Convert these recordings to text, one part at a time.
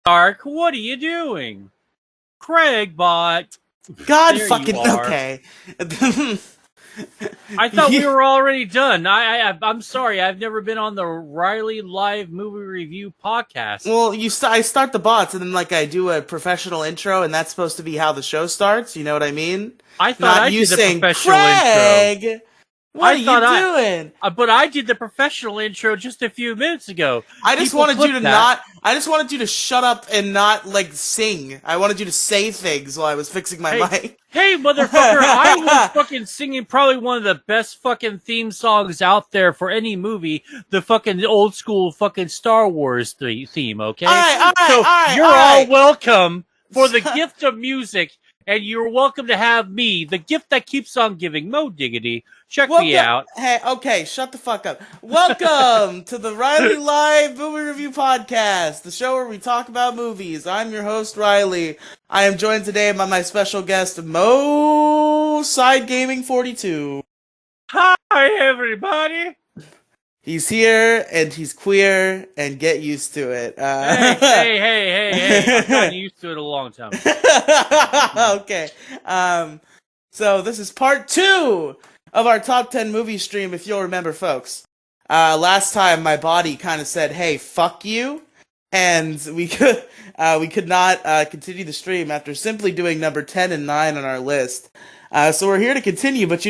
Dark, what are you doing? Craig bot. God There fucking you are. okay. I thought we were already done. I'm sorry. I've never been on the Riely Live Movie Review podcast. Well, I start the bots and then like I do a professional intro, and that's supposed to be how the show starts. You know what I mean? I thought Not I you did the saying, professional Craig, intro. what are you doing? But I did the professional intro just a few minutes ago. I just People wanted you clip to that. I just wanted you to shut up and not like sing. I wanted you to say things while I was fixing my mic. Hey, motherfucker! I was fucking singing probably one of the best fucking theme songs out there for any movie. The fucking old school fucking Star Wars theme. Okay, all right, you're all welcome for the gift of music. And you're welcome to have me, the gift that keeps on giving, Moediggity. Check me out. Hey, okay, shut the fuck up. Welcome to the Riely Live Movie Review Podcast, the show where we talk about movies. I'm your host, Riely. I am joined today by my special guest, Mo Side Gaming 42. Hi, everybody. He's here, and he's queer, and get used to it. Hey. I've gotten used to it a long time ago. Okay. So this is part 2 of our top 10 movie stream, if you'll remember, folks. Last time my body kind of said, hey, fuck you, and we could not continue the stream after simply doing number 10 and 9 on our list. So we're here to continue, but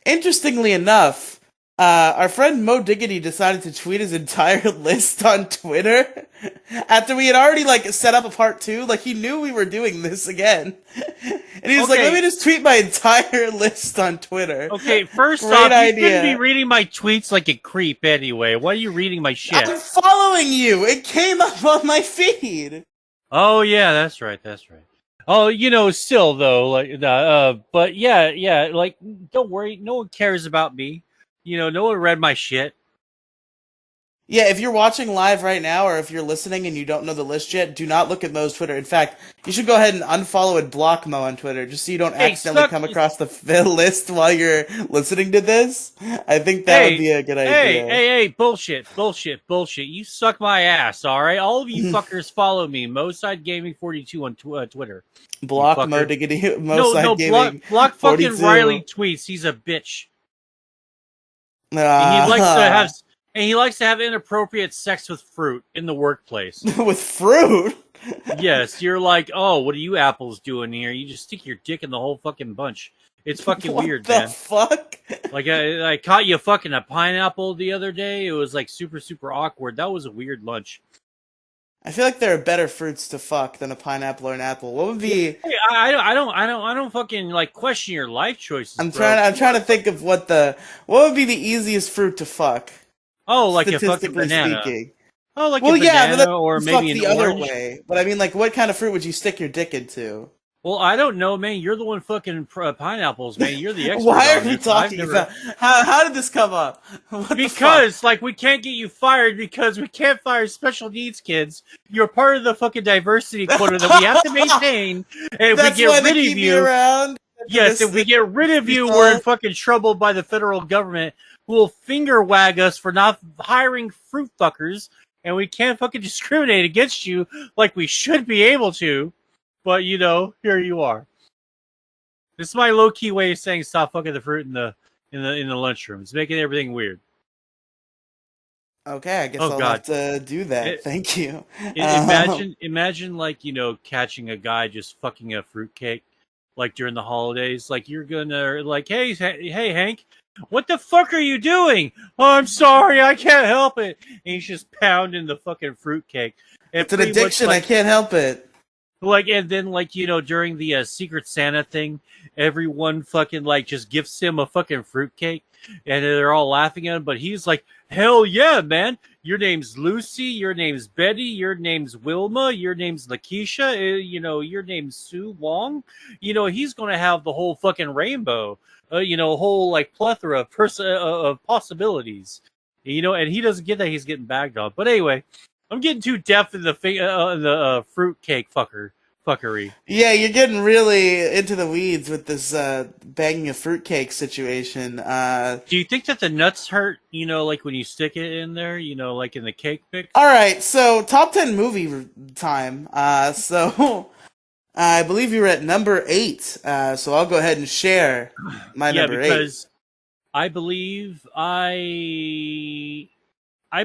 interestingly enough, our friend Moediggity decided to tweet his entire list on Twitter after we had already set up a part 2. Like, he knew we were doing this again, and he was like, "Let me just tweet my entire list on Twitter." Okay, first off, you shouldn't be reading my tweets like a creep anyway. Why are you reading my shit? I'm following you. It came up on my feed. Oh yeah, that's right. Oh, still though, but yeah, don't worry, no one cares about me. No one read my shit. Yeah, if you're watching live right now, or if you're listening and you don't know the list yet, do not look at Mo's Twitter. In fact, you should go ahead and unfollow and block Mo on Twitter, just so you don't accidentally come across the list while you're listening to this. I think that would be a good idea. Hey, bullshit. You suck my ass, alright? All of you fuckers follow me, Moside Gaming 42 on Twitter. Block Moediggity, Moside Gaming. Block fucking Riely tweets. He's a bitch. And he likes to have inappropriate sex with fruit in the workplace. With fruit? Yes, you're like, oh, what are you apples doing here? You just stick your dick in the whole fucking bunch. It's fucking weird, man. What the fuck? Like, I caught you fucking a pineapple the other day. It was super, super awkward. That was a weird lunch. I feel like there are better fruits to fuck than a pineapple or an apple. What would be? Hey, I don't fucking question your life choices. I'm trying to think of what would be the easiest fruit to fuck. Oh, like a fucking banana. Speaking. Oh, like a banana, or maybe the orange. Other way. But I mean, what kind of fruit would you stick your dick into? Well, I don't know, man. You're the one fucking pineapples, man. You're the expert. Why are we talking about? How did this come up? Because we can't get you fired because we can't fire special needs kids. You're part of the fucking diversity quota that we have to maintain. And if we get rid of you, yes, if we get rid of you, we're in fucking trouble by the federal government, who will finger wag us for not hiring fruit fuckers, and we can't fucking discriminate against you like we should be able to. But here you are. This is my low key way of saying stop fucking the fruit in the lunchroom. It's making everything weird. Okay, I guess I'll have to do that. Thank you. Imagine catching a guy just fucking a fruitcake during the holidays. You're gonna hey Hank, what the fuck are you doing? Oh, I'm sorry, I can't help it. And he's just pounding the fucking fruitcake. It's an addiction. I can't help it. And then during the Secret Santa thing, everyone fucking just gifts him a fucking fruitcake, and they're all laughing at him. But he's like, "Hell yeah, man! Your name's Lucy. Your name's Betty. Your name's Wilma. Your name's Lakeisha. Your name's Sue Wong. He's gonna have the whole fucking rainbow. Whole plethora of possibilities. And he doesn't get that. He's getting bagged on. But anyway." I'm getting too deaf in the fruitcake fucker fuckery. Yeah, you're getting really into the weeds with this banging a fruitcake situation. Do you think that the nuts hurt? Like when you stick it in there. Like in the cake All mix. right, so top 10 movie time. So I believe you were at number 8. So I'll go ahead and share my Yeah, number 8. because I believe I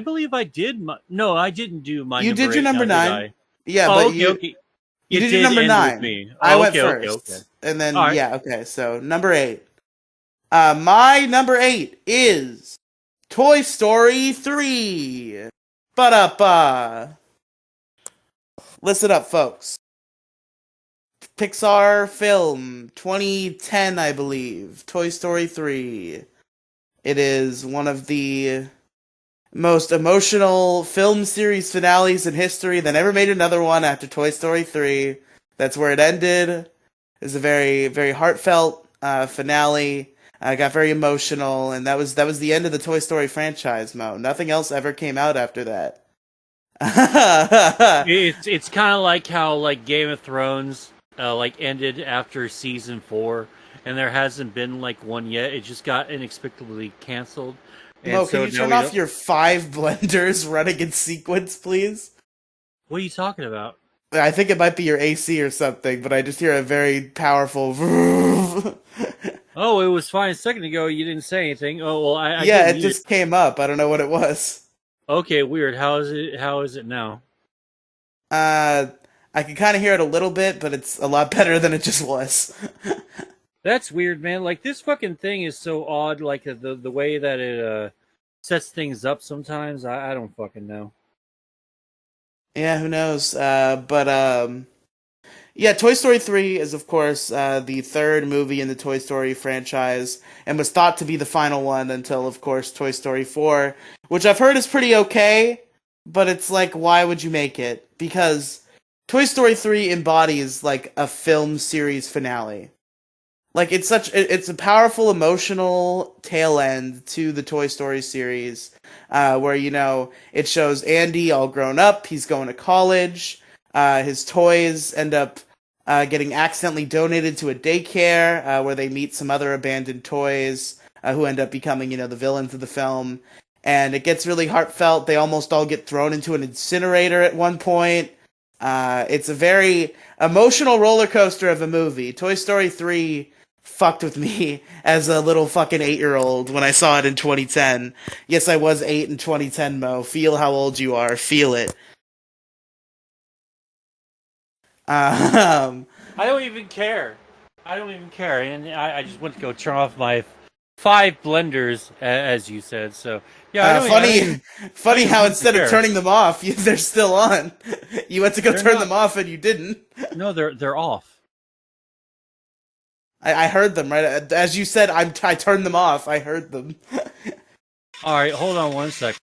believe I did. No, I didn't do my You number did your 8. number Now did 9. I? Yeah, Oh, but okay, you okay. you It did your did number end with 9. me. I Oh, went okay, okay, okay. first. And All then right. yeah, okay. So number 8. My number 8 is Toy Story 3. Ba-da-ba. Listen up, folks. Pixar film 2010, I believe. Toy Story 3. It is one of the most emotional film series finales in history. They never made another one after Toy Story 3. That's where it ended. It was a very, very heartfelt finale. Got very emotional, and that was the end of the Toy Story franchise, Mo. Nothing else ever came out after that. It's kind of like how like Game of Thrones like ended after season 4, and there hasn't been like one yet. It just got inexplicably canceled, and Mo, can so you now turn we off don't. your 5 blenders running in sequence, please? What are you talking about? I think it might be your AC or something, but I just hear a very powerful. Oh, it was fine a second ago. You didn't say anything. Oh well, I did Yeah, it mute it. just came up. I don't know what it was. Okay, weird. How is it? How is it now? Uh, I can kind of hear it a little bit, but it's a lot better than it just was. That's weird, man. Like this fucking thing is so odd. Like the way that it sets things up. Sometimes I don't fucking know. Yeah, who knows? But yeah, Toy Story 3 is, of course, the third movie in the Toy Story franchise and was thought to be the final one until, of course, Toy Story 4, which I've heard is pretty okay, but it's like, why would you make it? Because Toy Story 3 embodies, like, a film series finale. Like, it's a powerful emotional tail end to the Toy Story series, where, it shows Andy all grown up, he's going to college, his toys end up getting accidentally donated to a daycare where they meet some other abandoned toys who end up becoming, the villains of the film. And it gets really heartfelt. They almost all get thrown into an incinerator at one point. It's a very emotional roller coaster of a movie. Toy Story 3 fucked with me as a little fucking 8-year-old when I saw it in 2010. Yes, I was 8 in 2010, Mo. Feel how old you are. Feel it. Um, I don't even care. I don't even care, and I just went to go turn off my 5 blenders, as you said. So yeah, funny, I don't funny even how fucking instead of care. turning them off, they're still on. You went to go They're turn not. them off and you didn't. No, they're off. I heard them right as you said. I turned them off. I heard them. All right, hold on one sec.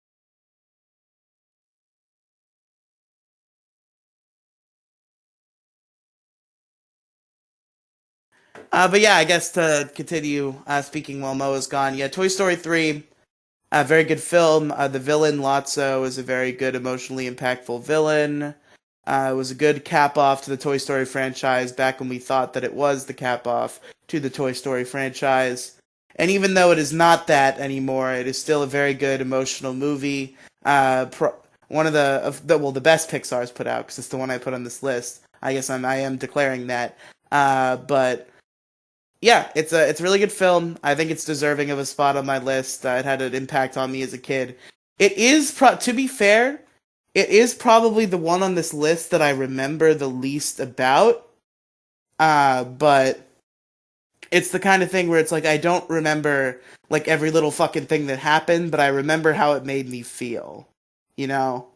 But yeah, I guess to continue speaking while Mo is gone. Yeah, Toy Story 3, a very good film. The villain Lotso is a very good, emotionally impactful villain. It was a good cap off to the Toy Story franchise back when we thought that it was the cap off to the Toy Story franchise. And even though it is not that anymore, it is still a very good emotional movie. One of the best Pixar's put out because it's the one I put on this list. I guess I am declaring that. But yeah, it's a really good film. I think it's deserving of a spot on my list. It had an impact on me as a kid. It is to be fair, it is probably the one on this list that I remember the least about. But it's the kind of thing where it's like I don't remember like every little fucking thing that happened, but I remember how it made me feel. You know?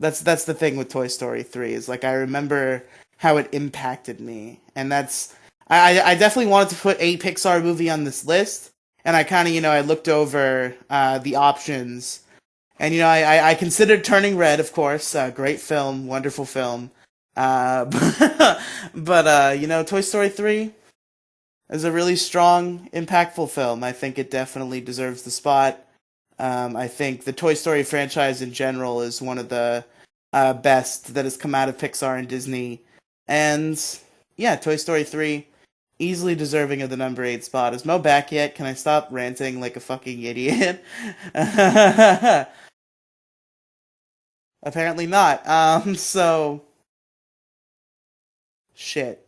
That's the thing with Toy Story 3 is like I remember how it impacted me. And that's I definitely wanted to put a Pixar movie on this list, and I kind of, I looked over the options. And I considered Turning Red, of course. Great film, wonderful film. But Toy Story 3 is a really strong, impactful film. I think it definitely deserves the spot. I think the Toy Story franchise in general is one of the best that has come out of Pixar and Disney. And yeah, Toy Story 3, easily deserving of the number 8 spot. Is Mo back yet? Can I stop ranting like a fucking idiot? Apparently not. So shit.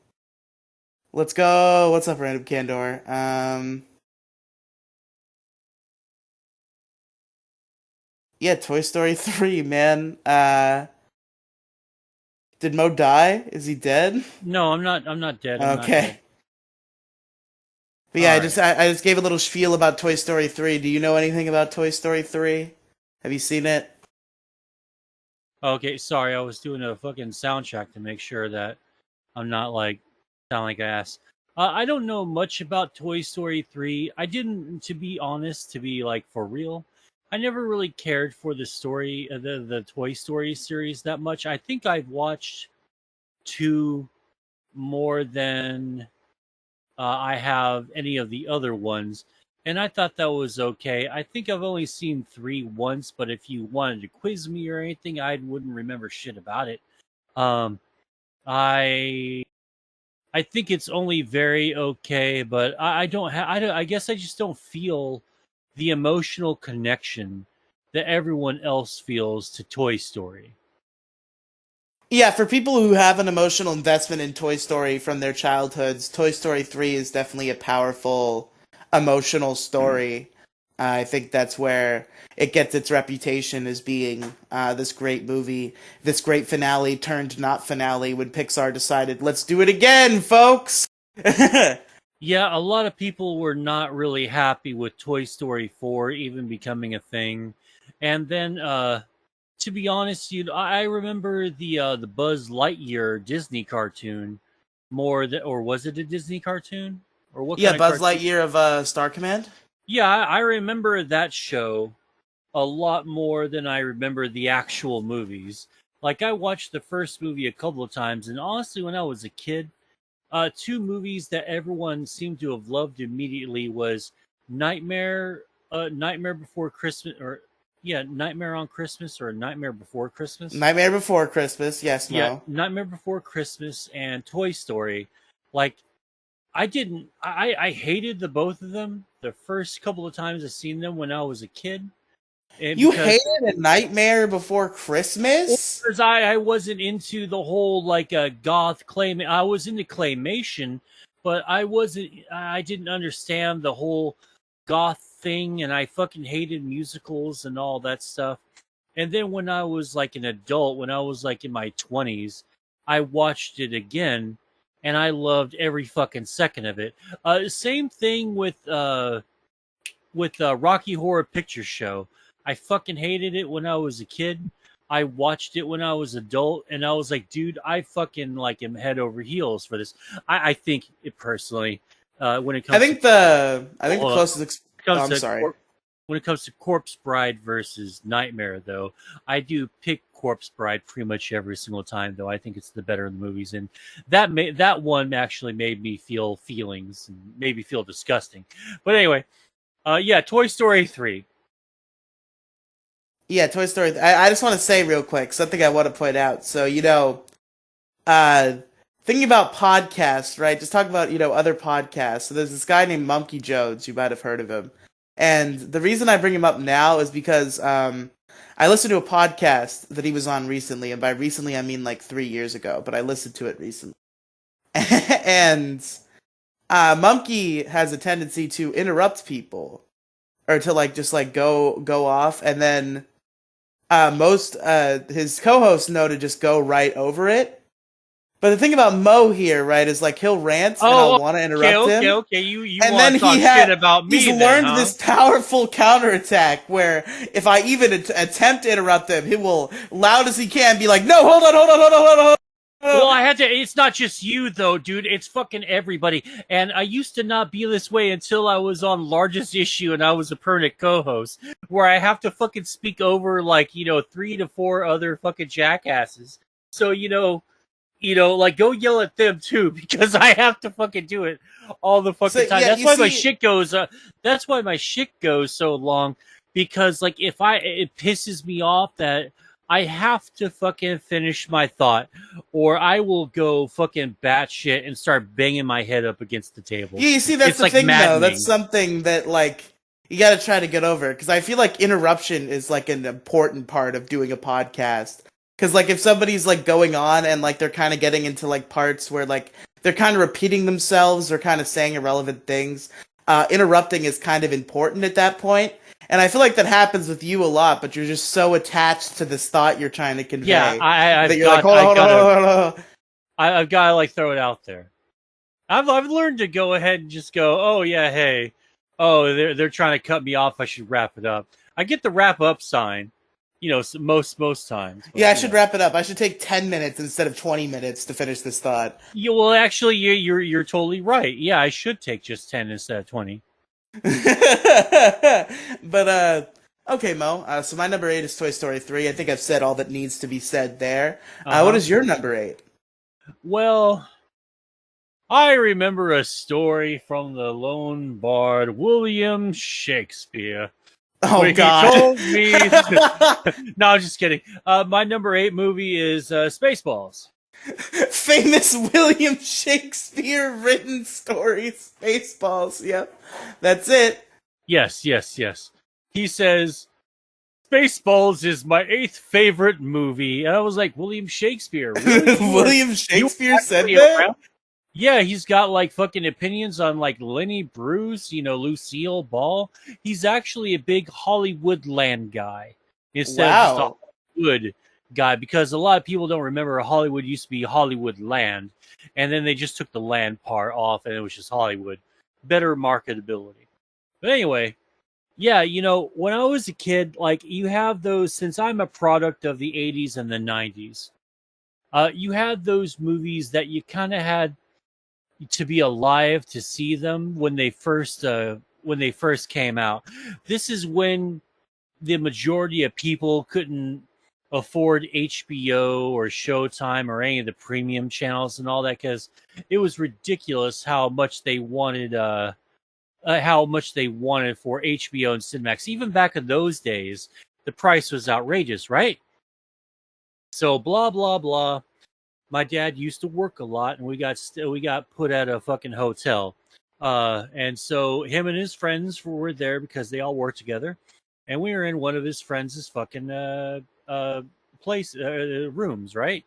Let's go. What's up, Random Candor? Yeah, Toy Story 3, man. Did Mo die? Is he dead? No, I'm not dead. I'm not Okay. dead. But yeah, I just gave a little spiel about Toy Story 3. Do you know anything about Toy Story 3? Have you seen it? Okay, sorry, I was doing a fucking sound check to make sure that I'm not like sound like ass. I don't know much about Toy Story 3. I didn't, to be honest, to be like for real. I never really cared for the story, the Toy Story series that much. I think I've watched two more than I have any of the other ones, and I thought that was okay. I think I've only seen three once, but if you wanted to quiz me or anything, I wouldn't remember shit about it. Um, I I think it's only very okay, but I don't have. I guess I just don't feel the emotional connection that everyone else feels to Toy Story. Yeah, for people who have an emotional investment in Toy Story from their childhoods, Toy Story 3 is definitely a powerful emotional story. I think that's where it gets its reputation as being this great movie, this great finale turned not finale when Pixar decided, let's do it again, folks! Yeah, a lot of people were not really happy with Toy Story 4 even becoming a thing. And then to be honest, I remember the Buzz Lightyear Disney cartoon more than, or was it a Disney cartoon? Or what Yeah, kind of Buzz cartoon? Lightyear of Star Command? Yeah, I remember that show a lot more than I remember the actual movies. Like I watched the first movie a couple of times, and honestly, when I was a kid, two movies that everyone seemed to have loved immediately was Nightmare Before Christmas, or yeah, Nightmare on Christmas, or Nightmare Before Christmas. Nightmare Before Christmas, yes, Yeah, Mo. Nightmare Before Christmas and Toy Story. Like I didn't, I hated the both of them. The first couple of times I seen them when I was a kid, and You because hated A Nightmare Before Christmas? because I wasn't into the whole like goth claim. I was into claymation, but I didn't understand the whole goth thing, and I fucking hated musicals and all that stuff. And then when I was like an adult, when I was like in my 20s, I watched it again, and I loved every fucking second of it. Same thing with Rocky Horror Picture Show. I fucking hated it when I was a kid. I watched it when I was adult, and I was like, dude, I fucking like am head over heels for this. I think it personally, when it I comes to think the hold on, closest. Oh, comes I'm to sorry. when it comes to Corpse Bride versus Nightmare, though, I do pick Corpse Bride pretty much every single time. Though I think it's the better of the movies, and that one actually made me feel feelings and made me feel disgusting. But anyway, yeah, Toy Story 3. Yeah, Toy Story. I just want to say real quick something I want to point out. So thinking about podcasts, right? Just talk about other podcasts. So there's this guy named Monkey Jones. You might have heard of him. And the reason I bring him up now is because I listened to a podcast that he was on recently, and by recently I mean like 3 years ago. But I listened to it recently, and Monkey has a tendency to interrupt people or to like just like go off, and then most his co-hosts know to just go right over it. But the thing about Mo here, right, is like he'll rant and I'll Oh, want to okay, interrupt okay, him. okay. You And want then to talk shit about he's me then, learned huh? this powerful counterattack where if I even attempt to interrupt him, he will loud as he can be like, "No, hold on, hold on, hold on, hold on, hold on." Well, I had to. It's not just you though, dude. It's fucking everybody. And I used to not be this way until I was on Largest Issue and I was a permanent co-host, where I have to fucking speak over like 3 to 4 other fucking jackasses. So like go yell at them too because I have to fucking do it all the So fucking time. yeah, That's you why my see, shit goes. That's why my shit goes so long because like if it pisses me off that I have to fucking finish my thought, or I will go fucking batshit and start banging my head up against the table. Yeah, you see, that's It's the like thing, though. That's maddening. something that, like, you gotta try to get over. Because I feel like interruption is, like, an important part of doing a podcast. Because, like, if somebody's, like, going on and, like, they're kind of getting into, like, parts where, like, they're kind of repeating themselves or kind of saying irrelevant things, interrupting is kind of important at that point. And I feel like that happens with you a lot, but you're just so attached to this thought you're trying to Yeah, convey that I've you're like, got, hold on, I hold on, hold gotta, on, hold on. I've gotta like throw it out there. I've learned to go ahead and just go, oh yeah, hey, oh they're trying to cut me off. I should wrap it up. I get the wrap up sign, most times, Yeah, but I should wrap it up. I should take 10 minutes instead of 20 mints to finish this thought. yeah. Well, actually, you're totally right. Yeah, I should take just 10 instead of 20. But okay, Mo. So my number 8 is Toy Story 3. I think I've said all that needs to be said there. Uh What huh. is your number 8? Well, I remember a story from the lone bard William Shakespeare, Oh where he God. told me. No, I'm just kidding. My number 8 movie is Spaceballs. Famous William Shakespeare written stories. Spaceballs. Yep. That's it. Yes, yes, yes. He says Spaceballs is my 8th favorite movie, and I was like, William Shakespeare, really? William You Shakespeare were said actually that? around? Yeah, he's got like fucking opinions on like Lenny Bruce, Lucille Ball. He's actually a big Hollywood land guy instead of just a Wow. Hollywood guy, because a lot of people don't remember Hollywood used to be Hollywood land, and then they just took the land part off and it was just Hollywood. Better marketability. But anyway, yeah, when I was a kid, like you have those, since I'm a product of the 80s and the 90s, you had those movies that you kind of had to be alive to see them when they first came out. This is when the majority of people couldn't afford HBO or Showtime or any of the premium channels and all that, because it was ridiculous how much they wanted for HBO and Cinemax. Even back in those days, the price was outrageous, right? So blah blah blah. My dad used to work a lot, and we got put at a fucking hotel. And so him and his friends were there because they all worked together, and we were in one of his friends' fucking place rooms, right?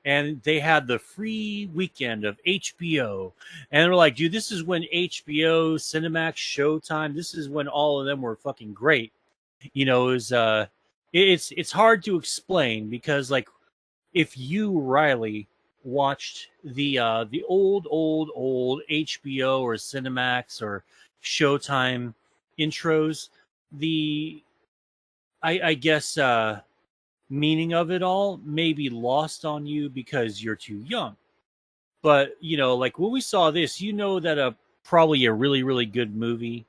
And they had the free weekend of HBO, and they're like, dude, this is when HBO, Cinemax, Showtime, this is when all of them were fucking great. It was it's hard to explain, because like if you, Riley, watched the old HBO or Cinemax or Showtime intros, the I guess meaning of it all may be lost on you because you're too young. But like when we saw this, that probably a really really good movie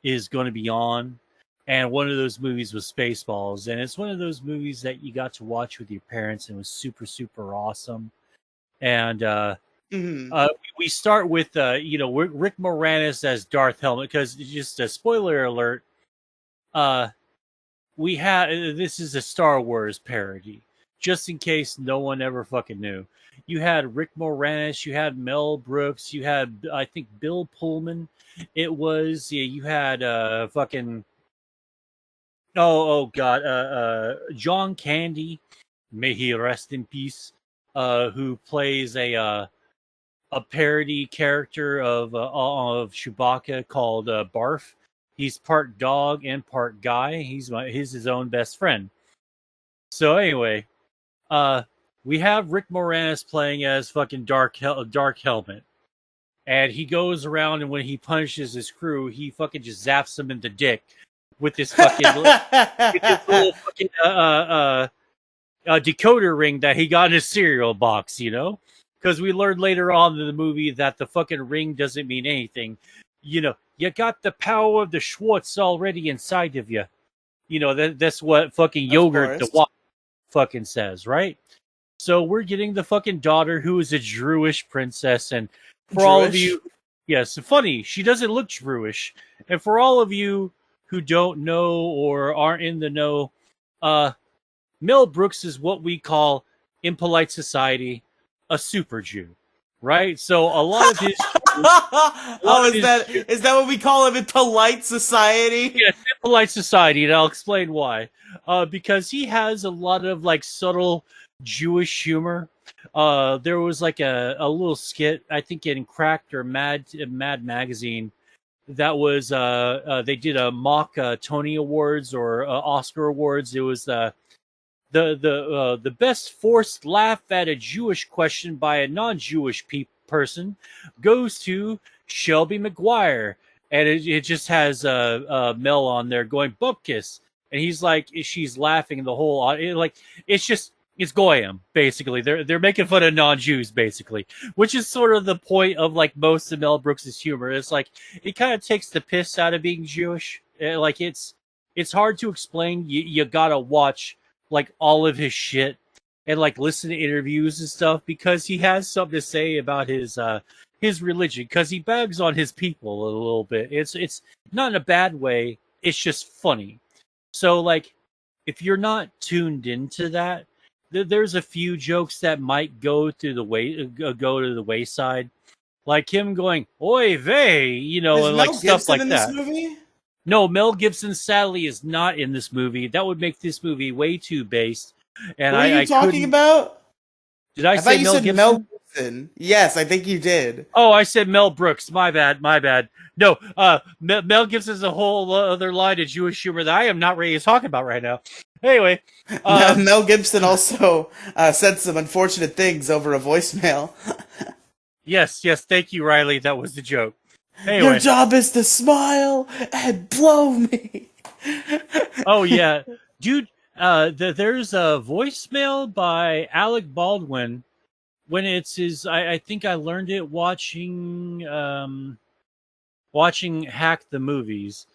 is going to be on. And one of those movies was Spaceballs, and it's one of those movies that you got to watch with your parents, and it was super super awesome. And Hmm. we start with Rick Moranis as Darth Helmet, because just a spoiler alert, uh, we had this is a Star Wars parody, just in case no one ever fucking knew. You had Rick Moranis, you had Mel Brooks, you had I think Bill Pullman. It was yeah, you had fucking oh god, John Candy, may he rest in peace, who plays a parody character of Chewbacca called Barf. He's part dog and part guy. He's his own best friend. So anyway, uh, we have Rick Moranis playing as fucking Dark Helmet, and he goes around, and when he punishes his crew, he fucking just zaps them in the dick with this fucking with this little fucking decoder ring that he got in his cereal box, because we learned later on in the movie that the fucking ring doesn't mean anything. You got the power of the Schwartz already inside of you. That's what fucking Of yogurt the course. fucking says, right? So we're getting the fucking daughter who is a Druish princess, and for all of Jewish. you, yes, funny, she doesn't look Druish. And for all of you who don't know or aren't in the know, uh, Mel Brooks is what we call, in polite society, a super Jew, right? So a lot of his Oh, is that what we call him in polite society? yes, in polite society, and I'll explain why. Because he has a lot of like subtle Jewish humor. There was like a little skit, I think in Cracked or Mad Magazine, that was they did a mock Tony Awards or Oscar Awards. It was the best forced laugh at a Jewish question by a non-Jewish person goes to Shelby McGuire, and it just has Mel on there going bupkis, and he's like, she's laughing the whole like it's just it's goyim basically. They're making fun of non-Jews basically, which is sort of the point of like most of Mel Brooks's humor. It's like it kind of takes the piss out of being Jewish. Like it's hard to explain. You gotta watch like all of his shit and like listen to interviews and stuff because he has something to say about his religion because he bags on his people a little bit. It's not in a bad way. It's just funny. So like if you're not tuned into that, there's a few jokes that might go to the wayside, like him going "Oy vey," Is and like Mel stuff Gibson like in this that. movie? No, Mel Gibson sadly is not in this movie. That would make this movie way too based. And Who are you I talking couldn't. about? Did I I thought say you Mel said Mel Gibson? Gibson. Yes, I think you did. Oh, I said Mel Brooks. My bad. My bad. No, Mel Gibson's a whole other line of Jewish humor that I am not ready to talk about right now. Anyway, Mel Gibson also said some unfortunate things over a voicemail. yes, yes. Thank you, Riley. That was the joke. Your Anyway, job is to smile and blow me. oh yeah, dude. There's a voicemail by Alec Baldwin when it's his. I think I learned it watching Hack the Movies,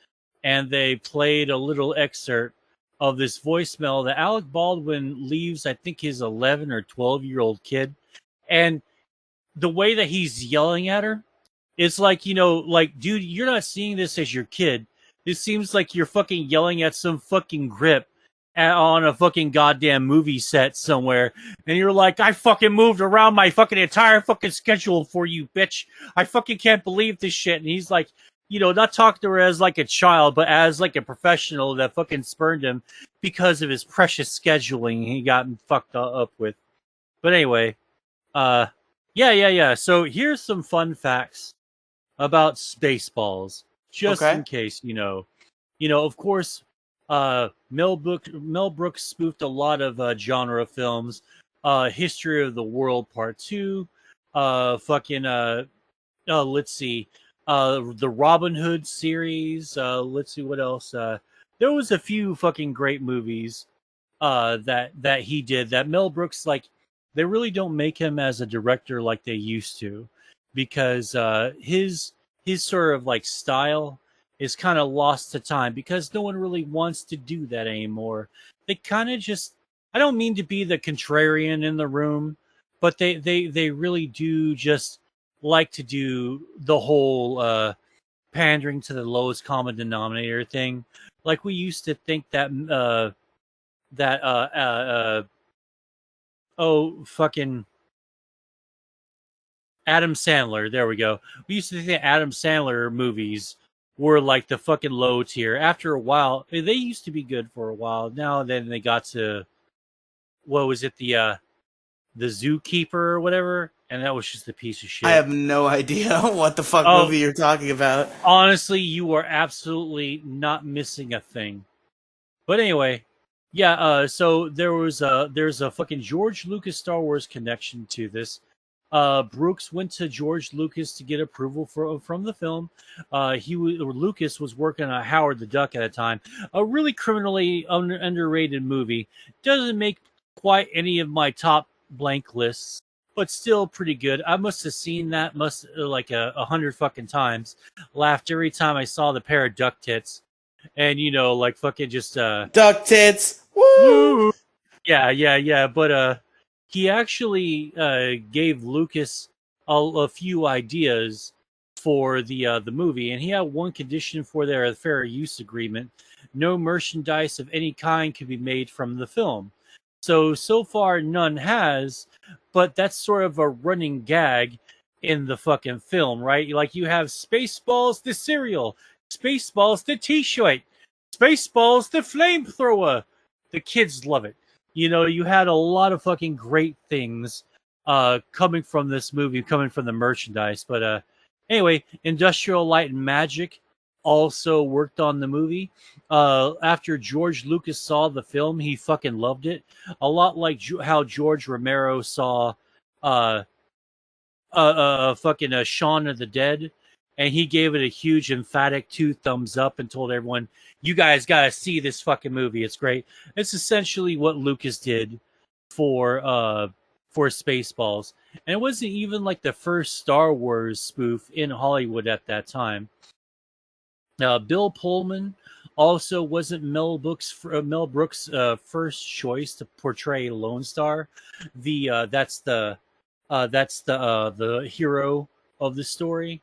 and they played a little excerpt of this voicemail that Alec Baldwin leaves, I think, his 11 or 12-year-old kid. And the way that he's yelling at her, it's like, like, dude, you're not seeing this as your kid. It seems like you're fucking yelling at some fucking grip on a fucking goddamn movie set somewhere. And you're like, I fucking moved around my fucking entire fucking schedule for you, bitch. I fucking can't believe this shit. And he's like, not talking to her as like a child, but as like a professional that fucking spurned him because of his precious scheduling he got fucked up with. But anyway, uh, yeah. So here's some fun facts about Spaceballs, just Okay. in case of course, Mel Brooks spoofed a lot of genre films. History of the World Part 2, fucking let's see, the Robin Hood series. Let's see what else. There was a few fucking great movies that he did that Mel Brooks, like, they really don't make him as a director like they used to, because his sort of like style is kind of lost to time because no one really wants to do that anymore. They kind of just, I don't mean to be the contrarian in the room, but they really do just like to do the whole pandering to the lowest common denominator thing. Like we used to think that that oh fucking Adam Sandler. There we go. We used to think that Adam Sandler movies were like the fucking low tier. After a while, they used to be good for a while. Now then they got to, what was it, the Zookeeper or whatever, and that was just a piece of I shit. have no idea what the fuck Oh, movie you're talking about. honestly, you are absolutely not missing a thing. But anyway, yeah. So there's a fucking George Lucas Star Wars connection to this. Brooks went to George Lucas to get approval from the film. Lucas was working on Howard the Duck at a time, a really criminally underrated movie. Doesn't make quite any of my top blank lists, but still pretty good. I must have seen that like 100 fucking times. Laughed every time I saw the pair of duck tits, and like fucking just Duck tits. Woo! woo. Yeah. But he actually gave Lucas a few ideas for the movie, and he had one condition for their fair use agreement: no merchandise of any kind could be made from the film. So far none has, but that's sort of a running gag in the fucking film, right? Like you have Spaceballs the cereal, Spaceballs the t-shirt, Spaceballs the flamethrower. The kids love it. You know, you had a lot of fucking great things coming from this movie, coming from the merchandise. But anyway, Industrial Light and Magic also worked on the movie. After George Lucas saw the film, he fucking loved it. A lot like how George Romero saw uh, fucking Shaun of the Dead, and he gave it a huge emphatic 2 thumbs up and told everyone, "You guys got to see this fucking movie. It's great." It's essentially what Lucas did for Spaceballs, and it wasn't even like the first Star Wars spoof in Hollywood at that time. Bill Pullman also wasn't Mel Brooks' first choice to portray Lone Star. That's the hero of the story.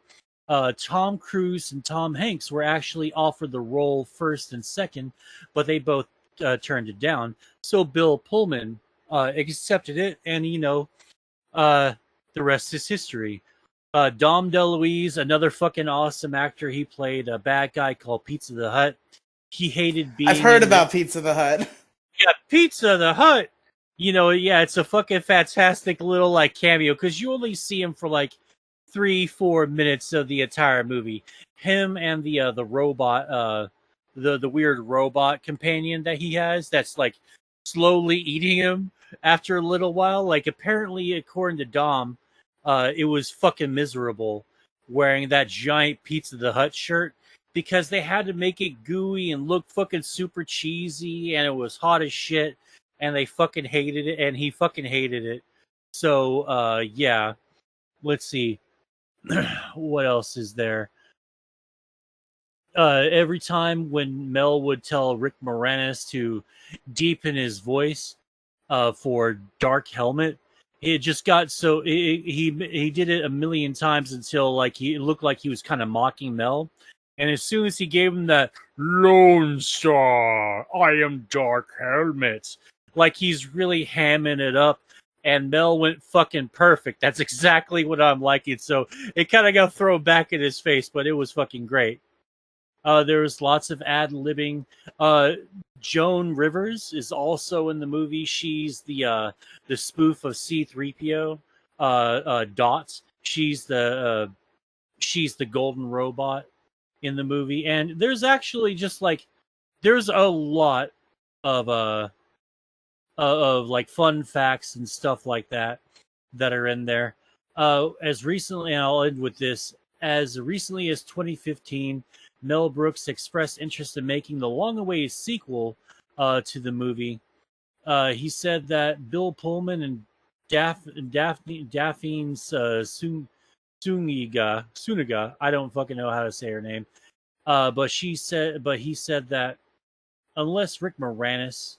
Tom Cruise and Tom Hanks were actually offered the role first and second, but they both turned it down. So Bill Pullman accepted it, and uh, the rest is history. Dom DeLuise, another fucking awesome actor. He played a bad guy called Pizza the Hut. He hated I've being heard about Pizza the Hut. Yeah, Pizza the Hut. Yeah, it's a fucking fantastic little like cameo because you only see him for like 3-4 minutes of the entire movie. Him and the robot, the weird robot companion that he has that's like slowly eating him after a little while. Like apparently, according to Dom, it was fucking miserable wearing that giant Pizza the Hut shirt because they had to make it gooey and look fucking super cheesy, and it was hot as shit, and they fucking hated it, and he fucking hated it. So yeah, let's see. What else is there? Every time when Mel would tell Rick Moranis to deepen his voice for Dark Helmet, it just got so he did it a million times until like it looked like he was kind of mocking Mel. And as soon as he gave him that Lone Star, I am Dark Helmet, like he's really hamming it up. And Mel went fucking perfect. That's exactly what I'm liking. So it kind of got thrown back in his face, but it was fucking great. There was lots of ad-libbing. Joan Rivers is also in the movie. She's the spoof of C-3PO. Dot. She's the golden robot in the movie, and there's actually just like there's a lot of like fun facts and stuff like that are in there. As recently, and I'll end with this. As recently as 2015, Mel Brooks expressed interest in making the long-awaited sequel to the movie. He said that Bill Pullman and Daphne Suniga, I don't fucking know how to say her name, but he said that unless Rick Moranis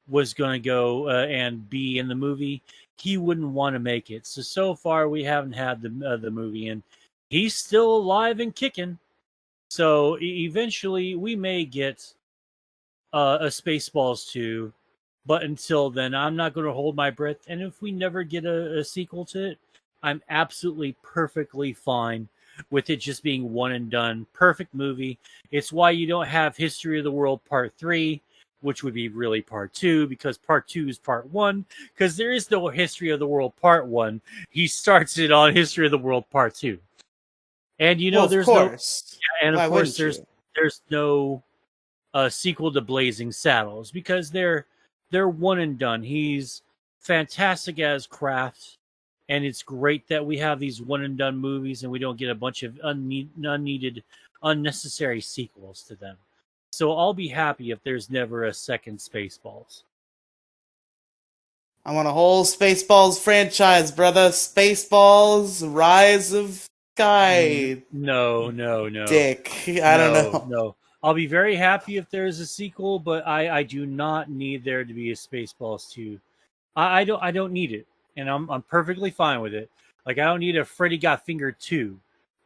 was going to go and be in the movie, he wouldn't want to make it. So far we haven't had the movie, and he's still alive and kicking. So eventually we may get a Spaceballs 2, but until then, I'm not going to hold my breath. And if we never get a sequel to it, I'm absolutely perfectly fine with it just being one and done. Perfect movie. It's why you don't have History of the World Part 3, which would be really Part 2, because Part 2 is Part 1, because there is no History of the World Part 1. He starts it on History of the World Part 2. And there's course. no, and of Why course there's no sequel to Blazing Saddles because they're one and done. He's fantastic as craft, and it's great that we have these one and done movies and we don't get a bunch of unneeded, unnecessary sequels to them. So I'll be happy if there's never a second Spaceballs. I want a whole Spaceballs franchise, brother. Spaceballs, Rise of Sky. No. Dick. I don't know. No. I'll be very happy if there's a sequel, but I do not need there to be a Spaceballs 2. I don't need it, and I'm perfectly fine with it. Like I don't need a Freddy Got Fingered 2.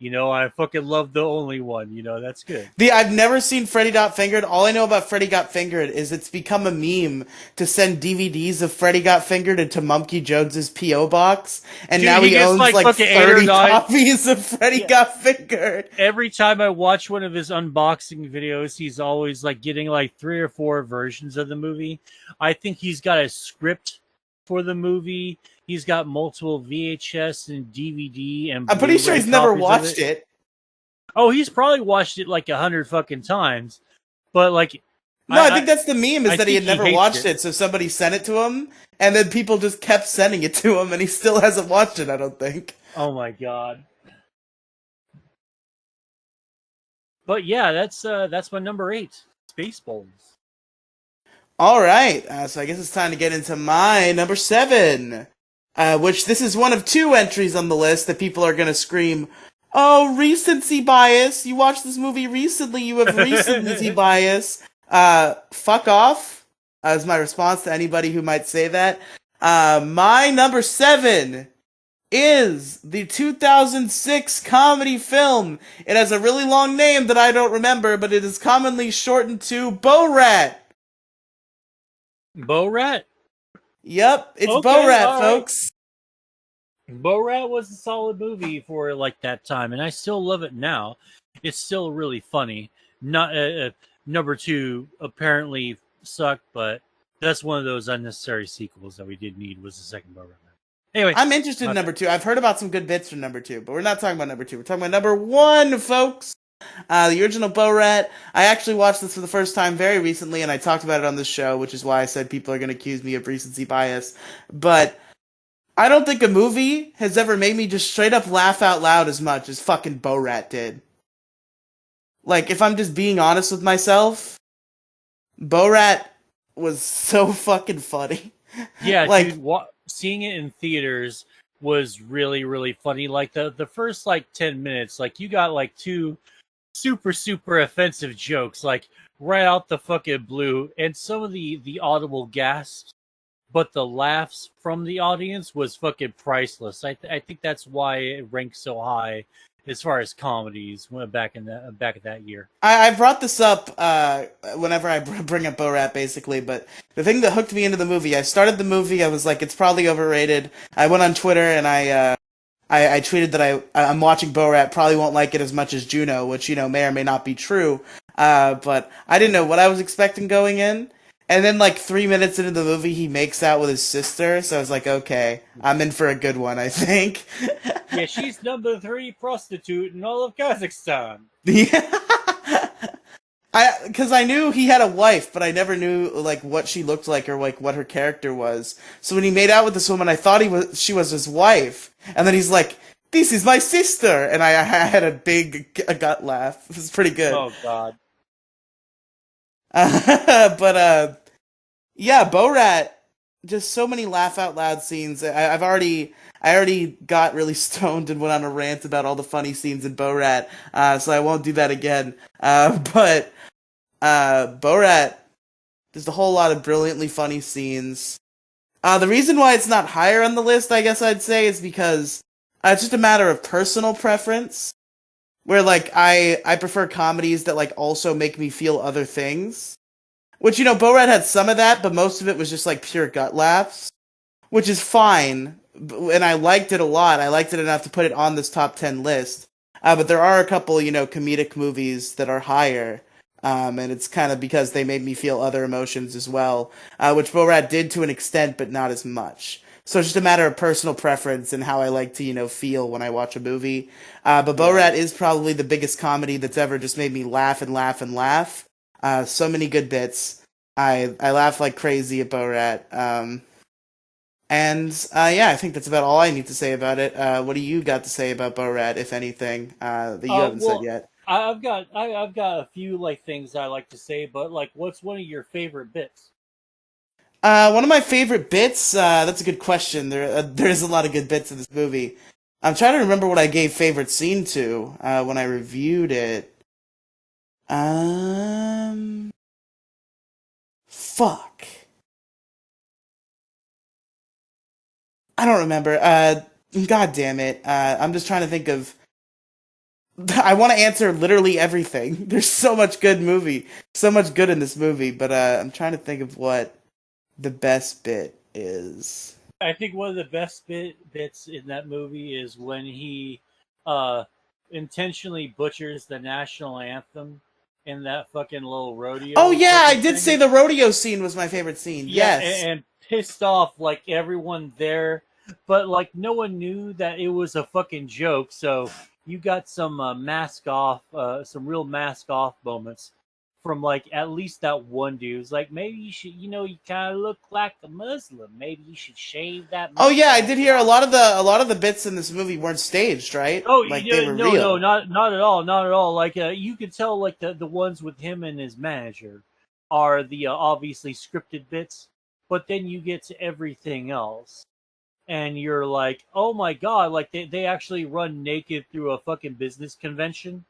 I fucking love the only one. That's good. I've never seen Freddy Got Fingered. All I know about Freddy Got Fingered is it's become a meme to send DVDs of Freddy Got Fingered into Mumkey Jones's P.O. box, and Dude, now he he gets owns like like fucking 8 or 30 9. copies of Freddy Yeah. Got Fingered. Every time I watch one of his unboxing videos, he's always like getting like 3 or 4 versions of the movie. I think he's got a script for the movie. He's got multiple VHS and DVD and I'm pretty sure Blu-ray he's never copies of watched it. it. Oh, he's probably watched it like 100 fucking times. But like, No, I I I, think that's the meme is I that he think had he never hates watched it. it, so somebody sent it to him, and then people just kept sending it to him, and he still hasn't watched it, I don't think. Oh my god. But yeah, that's my number 8. Spaceballs. All right, so I guess it's time to get into my number 7, which this is one of 2 entries on the list that people are going to scream, "Oh, recency bias! You watched this movie recently, you have recency bias." Fuck off, is my response to anybody who might say that. My number 7 is the 2006 comedy film. It has a really long name that I don't remember, but it is commonly shortened to Borat. Bo Rat? Yep, it's Okay, Borat, all right. folks. Borat was a solid movie for like that time, and I still love it now. It's still really funny. Not number 2 apparently sucked, but that's one of those unnecessary sequels that we did need was the second Borat. Anyway, I'm interested in my, number 2. I've heard about some good bits from number 2, but we're not talking about number 2. We're talking about number 1, folks. The original Borat. I actually watched this for the first time very recently, and I talked about it on this show, which is why I said people are going to accuse me of recency bias. But I don't think a movie has ever made me just straight up laugh out loud as much as fucking Borat did. Like, if I'm just being honest with myself, Borat was so fucking funny. yeah, Like, dude, seeing it in theaters was really really funny. Like the first like 10 minutes, like you got like 2 super offensive jokes like right out the fucking blue, and some of the audible gasps, but the laughs from the audience was fucking priceless. I think that's why it ranks so high as far as comedies went back at that year. I brought this up whenever I bring up Borat, basically, but the thing that hooked me into the movie, I started the movie, I was like, it's probably overrated. I went on Twitter and I tweeted that I'm watching Borat, probably won't like it as much as Juno, which, may or may not be true. But I didn't know what I was expecting going in. And then, like, 3 minutes into the movie, he makes out with his sister, so I was like, okay, I'm in for a good one, I think. Yeah, she's number 3 prostitute in all of Kazakhstan. Yeah. Because I knew he had a wife, but I never knew like what she looked like or like what her character was. So when he made out with this woman, I thought she was his wife, and then he's like, "This is my sister," and I had a gut laugh. It was pretty good. Oh god. But yeah, Borat, just so many laugh out loud scenes. I already got really stoned and went on a rant about all the funny scenes in Borat, so I won't do that again. But Borat, there's a whole lot of brilliantly funny scenes. The reason why it's not higher on the list, I guess I'd say, is because it's just a matter of personal preference. Where like I prefer comedies that like also make me feel other things. Which Borat had some of that, but most of it was just like pure gut laughs, which is fine. And I liked it a lot. I liked it enough to put it on this top 10 list. But there are a couple comedic movies that are higher. And it's kind of because they made me feel other emotions as well, which Borat did to an extent, but not as much. So it's just a matter of personal preference and how I like to, feel when I watch a movie. But Yeah. Borat is probably the biggest comedy that's ever just made me laugh and laugh and laugh. So many good bits. I laugh like crazy at Borat. And yeah, I think that's about all I need to say about it. What do you got to say about Borat, if anything, that you haven't said Well, yet? I've got a few like things I like to say, but like, what's one of your favorite bits? One of my favorite bits. That's a good question. There's a lot of good bits in this movie. I'm trying to remember what I gave favorite scene to when I reviewed it. Fuck. I don't remember. God damn it. I'm just trying to think of I want to answer literally everything. There's so much good in this movie, but I'm trying to think of what the best bit is. I think one of the best bits in that movie is when he uh, intentionally butchers the national anthem in that fucking little Oh rodeo yeah, I fucking did say thing. the rodeo scene was my favorite scene. Yeah, Yes. and pissed off like everyone there, but like no one knew that it was a fucking joke. So you got some mask off, some real mask off moments from like at least that one dude. It's like maybe you should, you kind of look like a Muslim. Maybe you should shave that Oh yeah, I did mustache hear off. a lot of the bits in this movie weren't staged, right? Oh Like they were no, no, real. not at all, not at all. Like you could tell, like the ones with him and his manager are the obviously scripted bits, but then you get to everything else, and you're like, oh my god, like they actually run naked through a fucking business convention,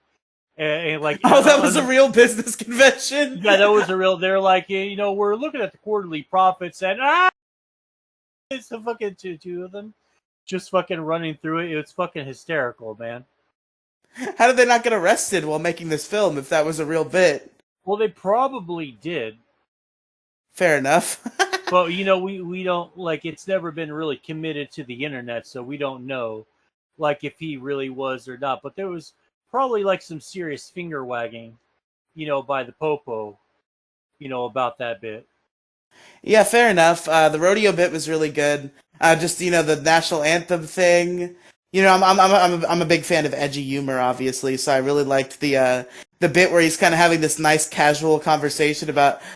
and like Oh, that was a real business convention. yeah, that was a real. They're like, we're looking at the quarterly profits, and it's the fucking two of them just fucking running through it. It's fucking hysterical, man. How did they not get arrested while making this film if that was a real bit? Well, they probably did, Fair enough. but we don't like. It's never been really committed to the internet, so we don't know, like if he really was or not. But there was probably like some serious finger wagging, by the popo, about that bit. Yeah, fair enough. The rodeo bit was really good. Just the national anthem thing. I'm a big fan of edgy humor, obviously. So I really liked the bit where he's kind of having this nice casual conversation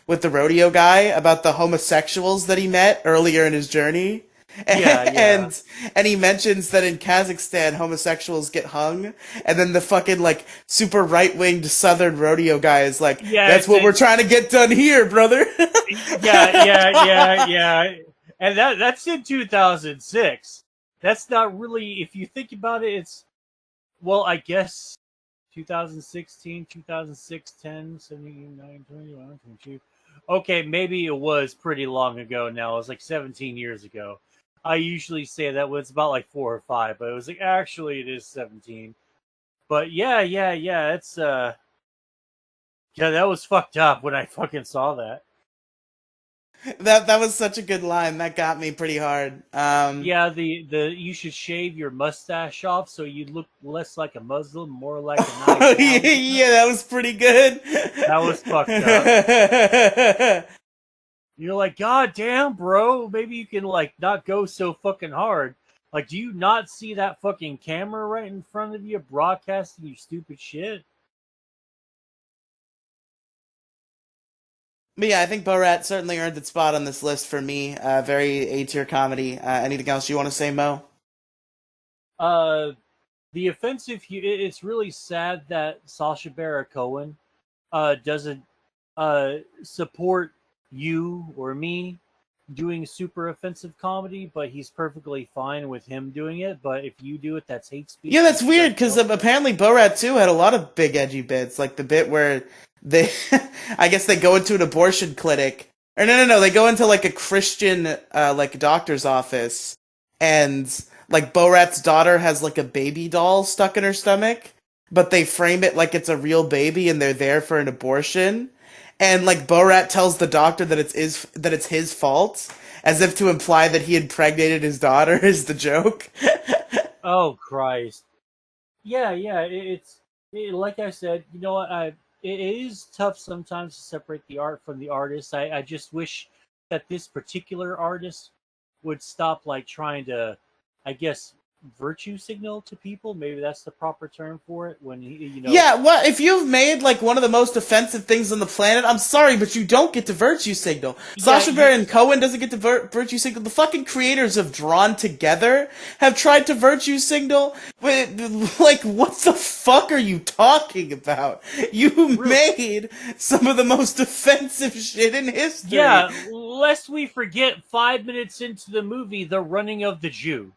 with the rodeo guy about the homosexuals that he met earlier in his journey. Yeah, yeah, And he mentions that in Kazakhstan homosexuals get hung, and then the fucking like super right winged southern rodeo guy is like, yeah. "That's what we're trying to get done here, brother." Yeah. And that's in 2006. That's not really, if you think about it, it's, well, I guess 2016, 2006, 10, 17, 9, 21, 22. Okay, maybe it was pretty long ago now. It was like 17 years ago. I usually say that when it's about like 4 or 5, but it was like, actually, it is 17. But yeah, it's, yeah, that was fucked up when I fucking saw that. That was such a good line. That got me pretty hard. Yeah, the you should shave your mustache off so you look less like a Muslim, more like a nice Alabama. Yeah, that was pretty good. That was fucked up. You're like, God damn, bro, maybe you can like not go so fucking hard. Like, do you not see that fucking camera right in front of you broadcasting you stupid shit? But yeah, I think Borat certainly earned its spot on this list for me. Very A tier comedy. Anything else you want to say, Mo? Uh, the offensive. It's really sad that Sacha Baron Cohen doesn't support you or me doing super offensive comedy, but he's perfectly fine with him doing it. But if you do it, that's hate speech. Yeah, that's weird because apparently Borat 2 had a lot of big edgy bits, like the bit where they, I guess they go into an abortion clinic, or no, they go into like a Christian like doctor's office, and like Borat's daughter has like a baby doll stuck in her stomach, but they frame it like it's a real baby and they're there for an abortion. And like Borat tells the doctor that it's his fault, as if to imply that he impregnated his daughter is the joke. Oh Christ! Yeah. Like I said. You know what? It is tough sometimes to separate the art from the artist. I just wish that this particular artist would stop like trying to, I guess, virtue signal to people. Maybe that's the proper term for it. When Yeah, well, if you've made like one of the most offensive things on the planet, I'm sorry, but you don't get to virtue signal. yeah, Sacha Baron Cohen doesn't get to virtue signal. The fucking creators of Drawn Together have tried to virtue signal. Like, what the fuck are you talking about? You made some of the most offensive shit in history. Yeah, lest we forget, 5 minutes into the movie, the running of the Jew.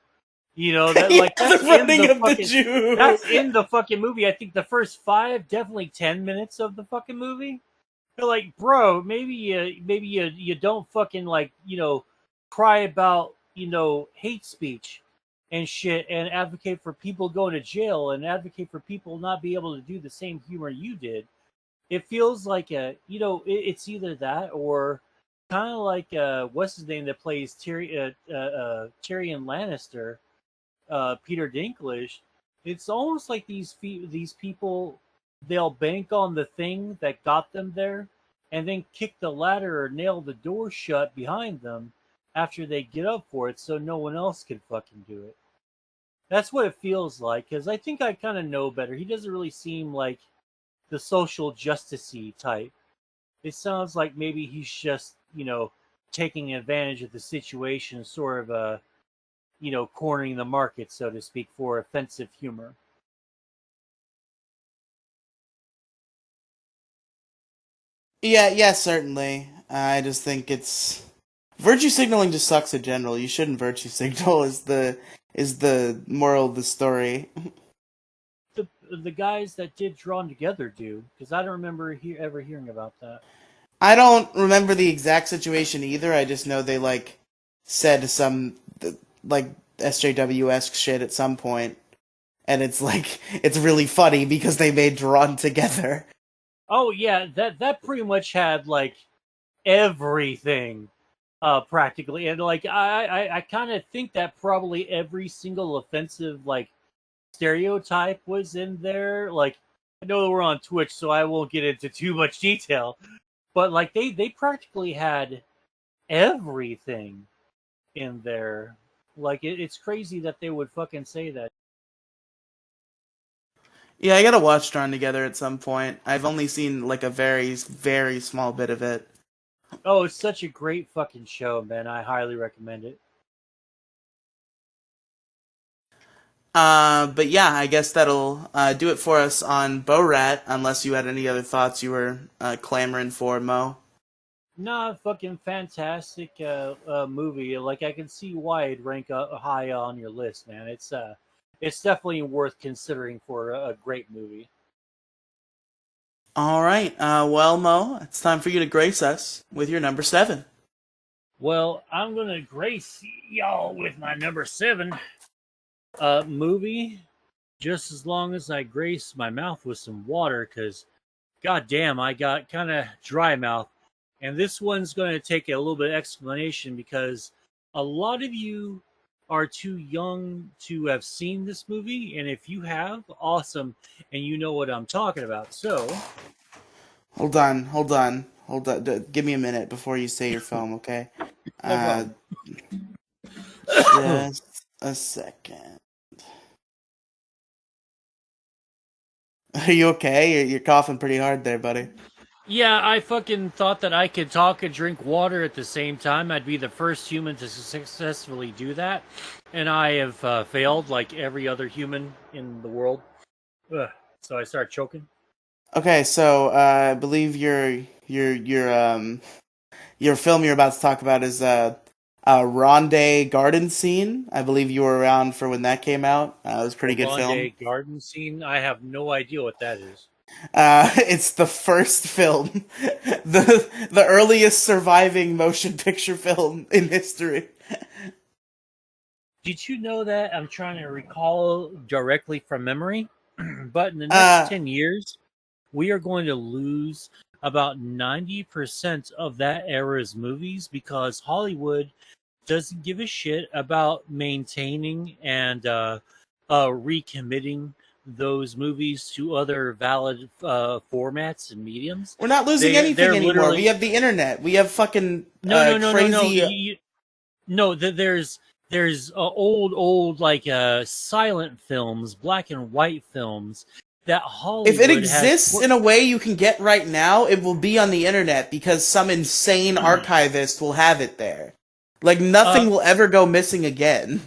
That like Yeah, that's the in running the of the fucking Jew. that's in the fucking movie. I think the first 5, definitely 10 minutes of the fucking movie. They're like, bro, maybe you don't fucking like cry about hate speech. and shit, and advocate for people going to jail, and advocate for people not be able to do the same humor you did. It feels like it's either that or kind of like what's his name that plays Tyrion Lannister, Peter Dinklage. It's almost like these people, they'll bank on the thing that got them there, and then kick the ladder or nail the door shut behind them after they get up for it, so no one else can fucking do it. That's what it feels like, because I think I kind of know better. He doesn't really seem like the social justicey type. It sounds like maybe he's just, taking advantage of the situation, sort of cornering the market, so to speak, for offensive humor. Yeah, certainly. I just think it's virtue signaling just sucks in general. You shouldn't virtue signal is the moral of the story. The guys that did Drawn Together do, because I don't remember ever hearing about that. I don't remember the exact situation either. I just know they said some like SJW esque shit at some point, and it's really funny because they made Drawn Together. Oh yeah, that pretty much had like everything, practically, and like I kind of think that probably every single offensive like stereotype was in there. Like, I know we're on Twitch, so I won't get into too much detail, but like they practically had everything in there. Like it's crazy that they would fucking say that. Yeah, I gotta watch Drawn Together at some point. I've only seen like a very, very small bit of it. Oh, it's such a great fucking show, man. I highly recommend it. But yeah, I guess that'll do it for us on Borat, unless you had any other thoughts you were clamoring for, Mo. Nah, fucking fantastic movie. Like I can see why it'd rank high on your list, man. It's definitely worth considering for a great movie. All right, well, Mo, it's time for you to grace us with your number 7. Well, I'm gonna grace y'all with my number 7 movie, just as long as I grace my mouth with some water, because goddamn, I got kind of dry mouth. And this one's going to take a little bit of explanation because a lot of you are too young to have seen this movie. And if you have, awesome. And you know what I'm talking about. So, Hold on, hold on, hold on. Give me a minute before you say your film, okay? no Uh, problem. just a second. Are you okay? You're coughing pretty hard there, buddy. Yeah, I fucking thought that I could talk and drink water at the same time. I'd be the first human to successfully do that. And I have failed like every other human in the world. Ugh. So I start choking. Okay, so I believe your film you're about to talk about is a Ronde Garden Scene. I believe you were around for when that came out. It was a A pretty good film. Ronde garden scene. I have no idea what that is. It's the first film, the earliest surviving motion picture film in history. Did you know that? I'm trying to recall directly from memory, but in the next Uh, 10 years, we are going to lose about 90% of that era's movies because Hollywood doesn't give a shit about maintaining and recommitting those movies to other valid formats and mediums. we're not losing anything They're anymore. We literally have the internet. We have fucking no. crazy. No, there's old like silent films, black and white films that If it Hollywood has. exists in a way you can get right now, it will be on the internet because some insane archivist will have it there. Like uh, nothing will ever go missing again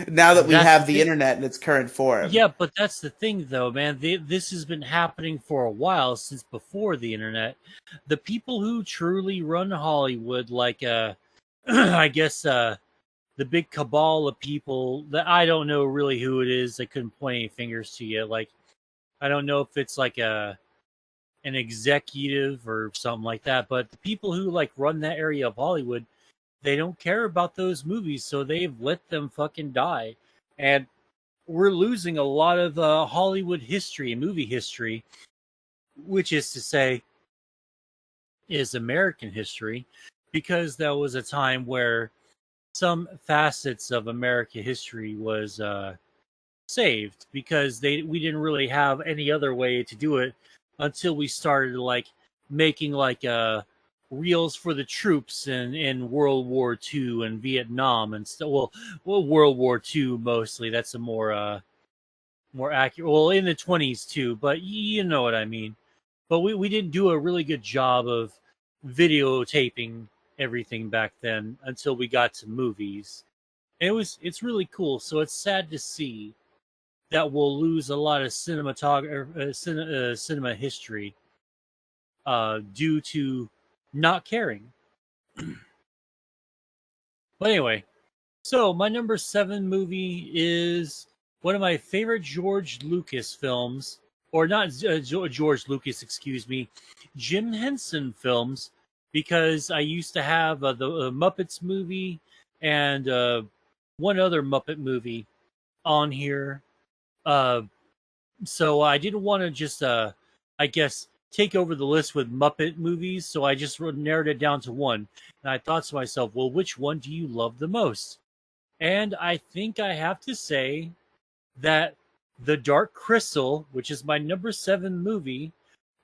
now that we that's the have the thing. internet in its current form. Yeah, but that's the thing, though, man. This has been happening for a while since before the internet. The people who truly run Hollywood, like I guess the big cabal of people that I don't know really who it is. I couldn't point any fingers to you. Like I don't know if it's like an executive or something like that. But the people who like run that area of Hollywood, they don't care about those movies, so they've let them fucking die. and we're losing a lot of Hollywood history and movie history, which is to say, is American history, because there was a time where some facets of American history was saved because we didn't really have any other way to do it until we started like making like reels for the troops in World War II and Vietnam and stuff. Well, World War II mostly. That's a more accurate. Well, in the 20s too, but you know what I mean. But we didn't do a really good job of videotaping everything back then until we got to movies. And it's really cool. So it's sad to see that we'll lose a lot of cinema history due to not caring. But anyway, so my number 7 movie is one of my favorite George Lucas films, or not George Lucas, excuse me, Jim Henson films, because I used to have the Muppets movie and one other Muppet movie on here. Uh, so I didn't want to just, I guess, take over the list with Muppet movies. So I just narrowed it down to one. And I thought to myself, well, which one do you love the most? And I think I have to say that The Dark Crystal, which is my number 7 movie,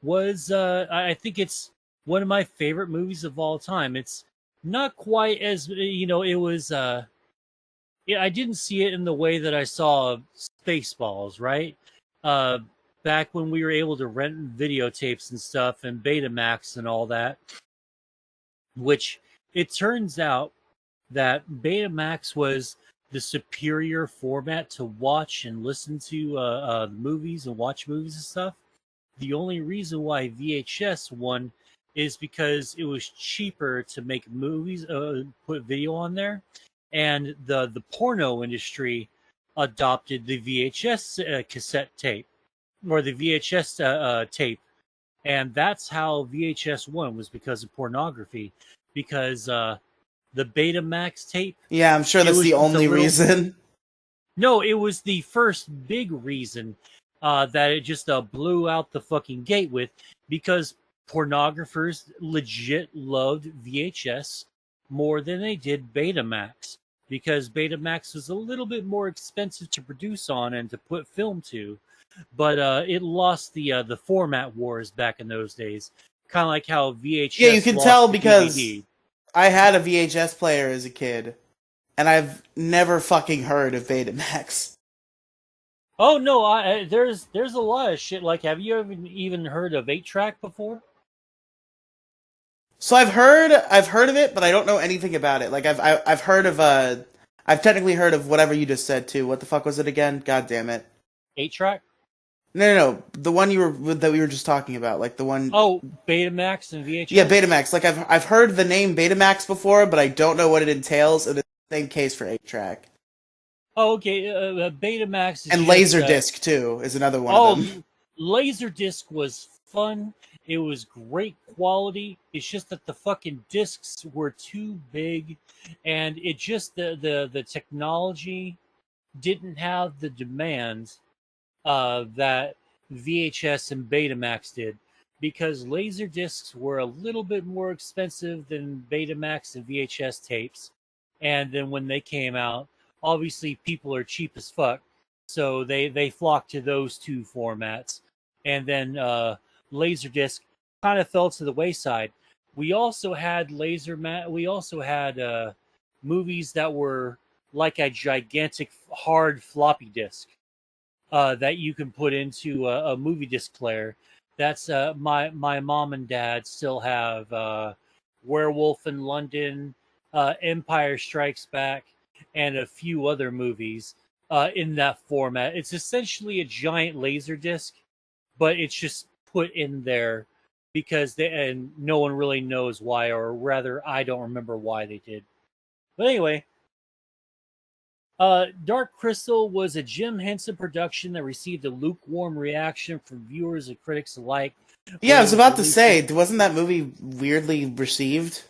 was, I think it's one of my favorite movies of all time. It's not quite as, it was, yeah, I didn't see it in the way that I saw Spaceballs, right? Uh, Back when we were able to rent videotapes and stuff and Betamax and all that, which it turns out that Betamax was the superior format to watch and listen to movies and watch movies and stuff. The only reason why VHS won is because it was cheaper to make movies, put video on there, and the porno industry adopted the VHS cassette tape or the VHS tape, and that's how VHS won, was because of pornography, because the Betamax tape. Yeah, I'm sure It that's was the just a only little. reason. No, it was the first big reason that it just blew out the fucking gate with, because pornographers legit loved VHS more than they did Betamax, because Betamax was a little bit more expensive to produce on and to put film to, but it lost the format wars back in those days, kind of like how Yeah, you VHS can tell lost the because DVD. I had a VHS player as a kid, and I've never fucking heard of Betamax. Oh no, there's a lot of shit. Like, have you even heard of 8-track before? So I've heard of it, but I don't know anything about it. Like I've heard of I've technically heard of whatever you just said too. What the fuck was it again? God damn it. 8-track? No. The one that we were just talking about, like the one. Oh, Betamax and Yeah, VHS. Betamax. Like I've heard the name Betamax before, but I don't know what it entails. And it's the same case for 8-track. Oh, okay. Betamax is And just Laserdisc too is another one of them. oh, Laserdisc was fun. It was great quality. It's just that the fucking discs were too big, and it just the technology didn't have the demand that VHS and Betamax did, because laser discs were a little bit more expensive than Betamax and VHS tapes. And then when they came out, obviously people are cheap as fuck, so they flocked to those two formats. And then Laserdisc kind of fell to the wayside. We also had We also had movies that were like a gigantic hard floppy disk that you can put into a movie disc player. That's my mom and dad still have Werewolf in London, Empire Strikes Back, and a few other movies in that format. It's essentially a giant laser disc, but it's just put in there because and no one really knows why, or rather, I don't remember why they did. But anyway, Dark Crystal was a Jim Henson production that received a lukewarm reaction from viewers and critics alike Yeah, when I it was was about to released. say, wasn't that movie weirdly received?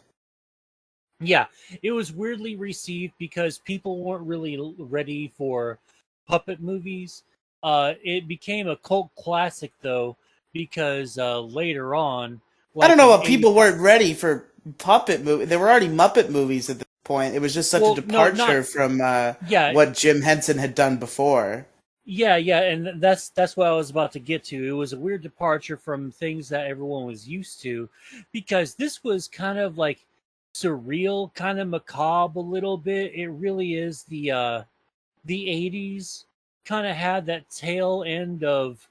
Yeah, it was weirdly received because people weren't really ready for puppet movies. It became a cult classic though because later on, I don't like know, in but people weren't ready for puppet movie. There were already Muppet movies at this point. It was just such a well, no, not departure from yeah, what Jim Henson had done before. yeah, and that's what I was about to get to. It was a weird departure from things that everyone was used to, because this was kind of like surreal, kind of macabre a little bit. It really is the 80s kind of had that tail end of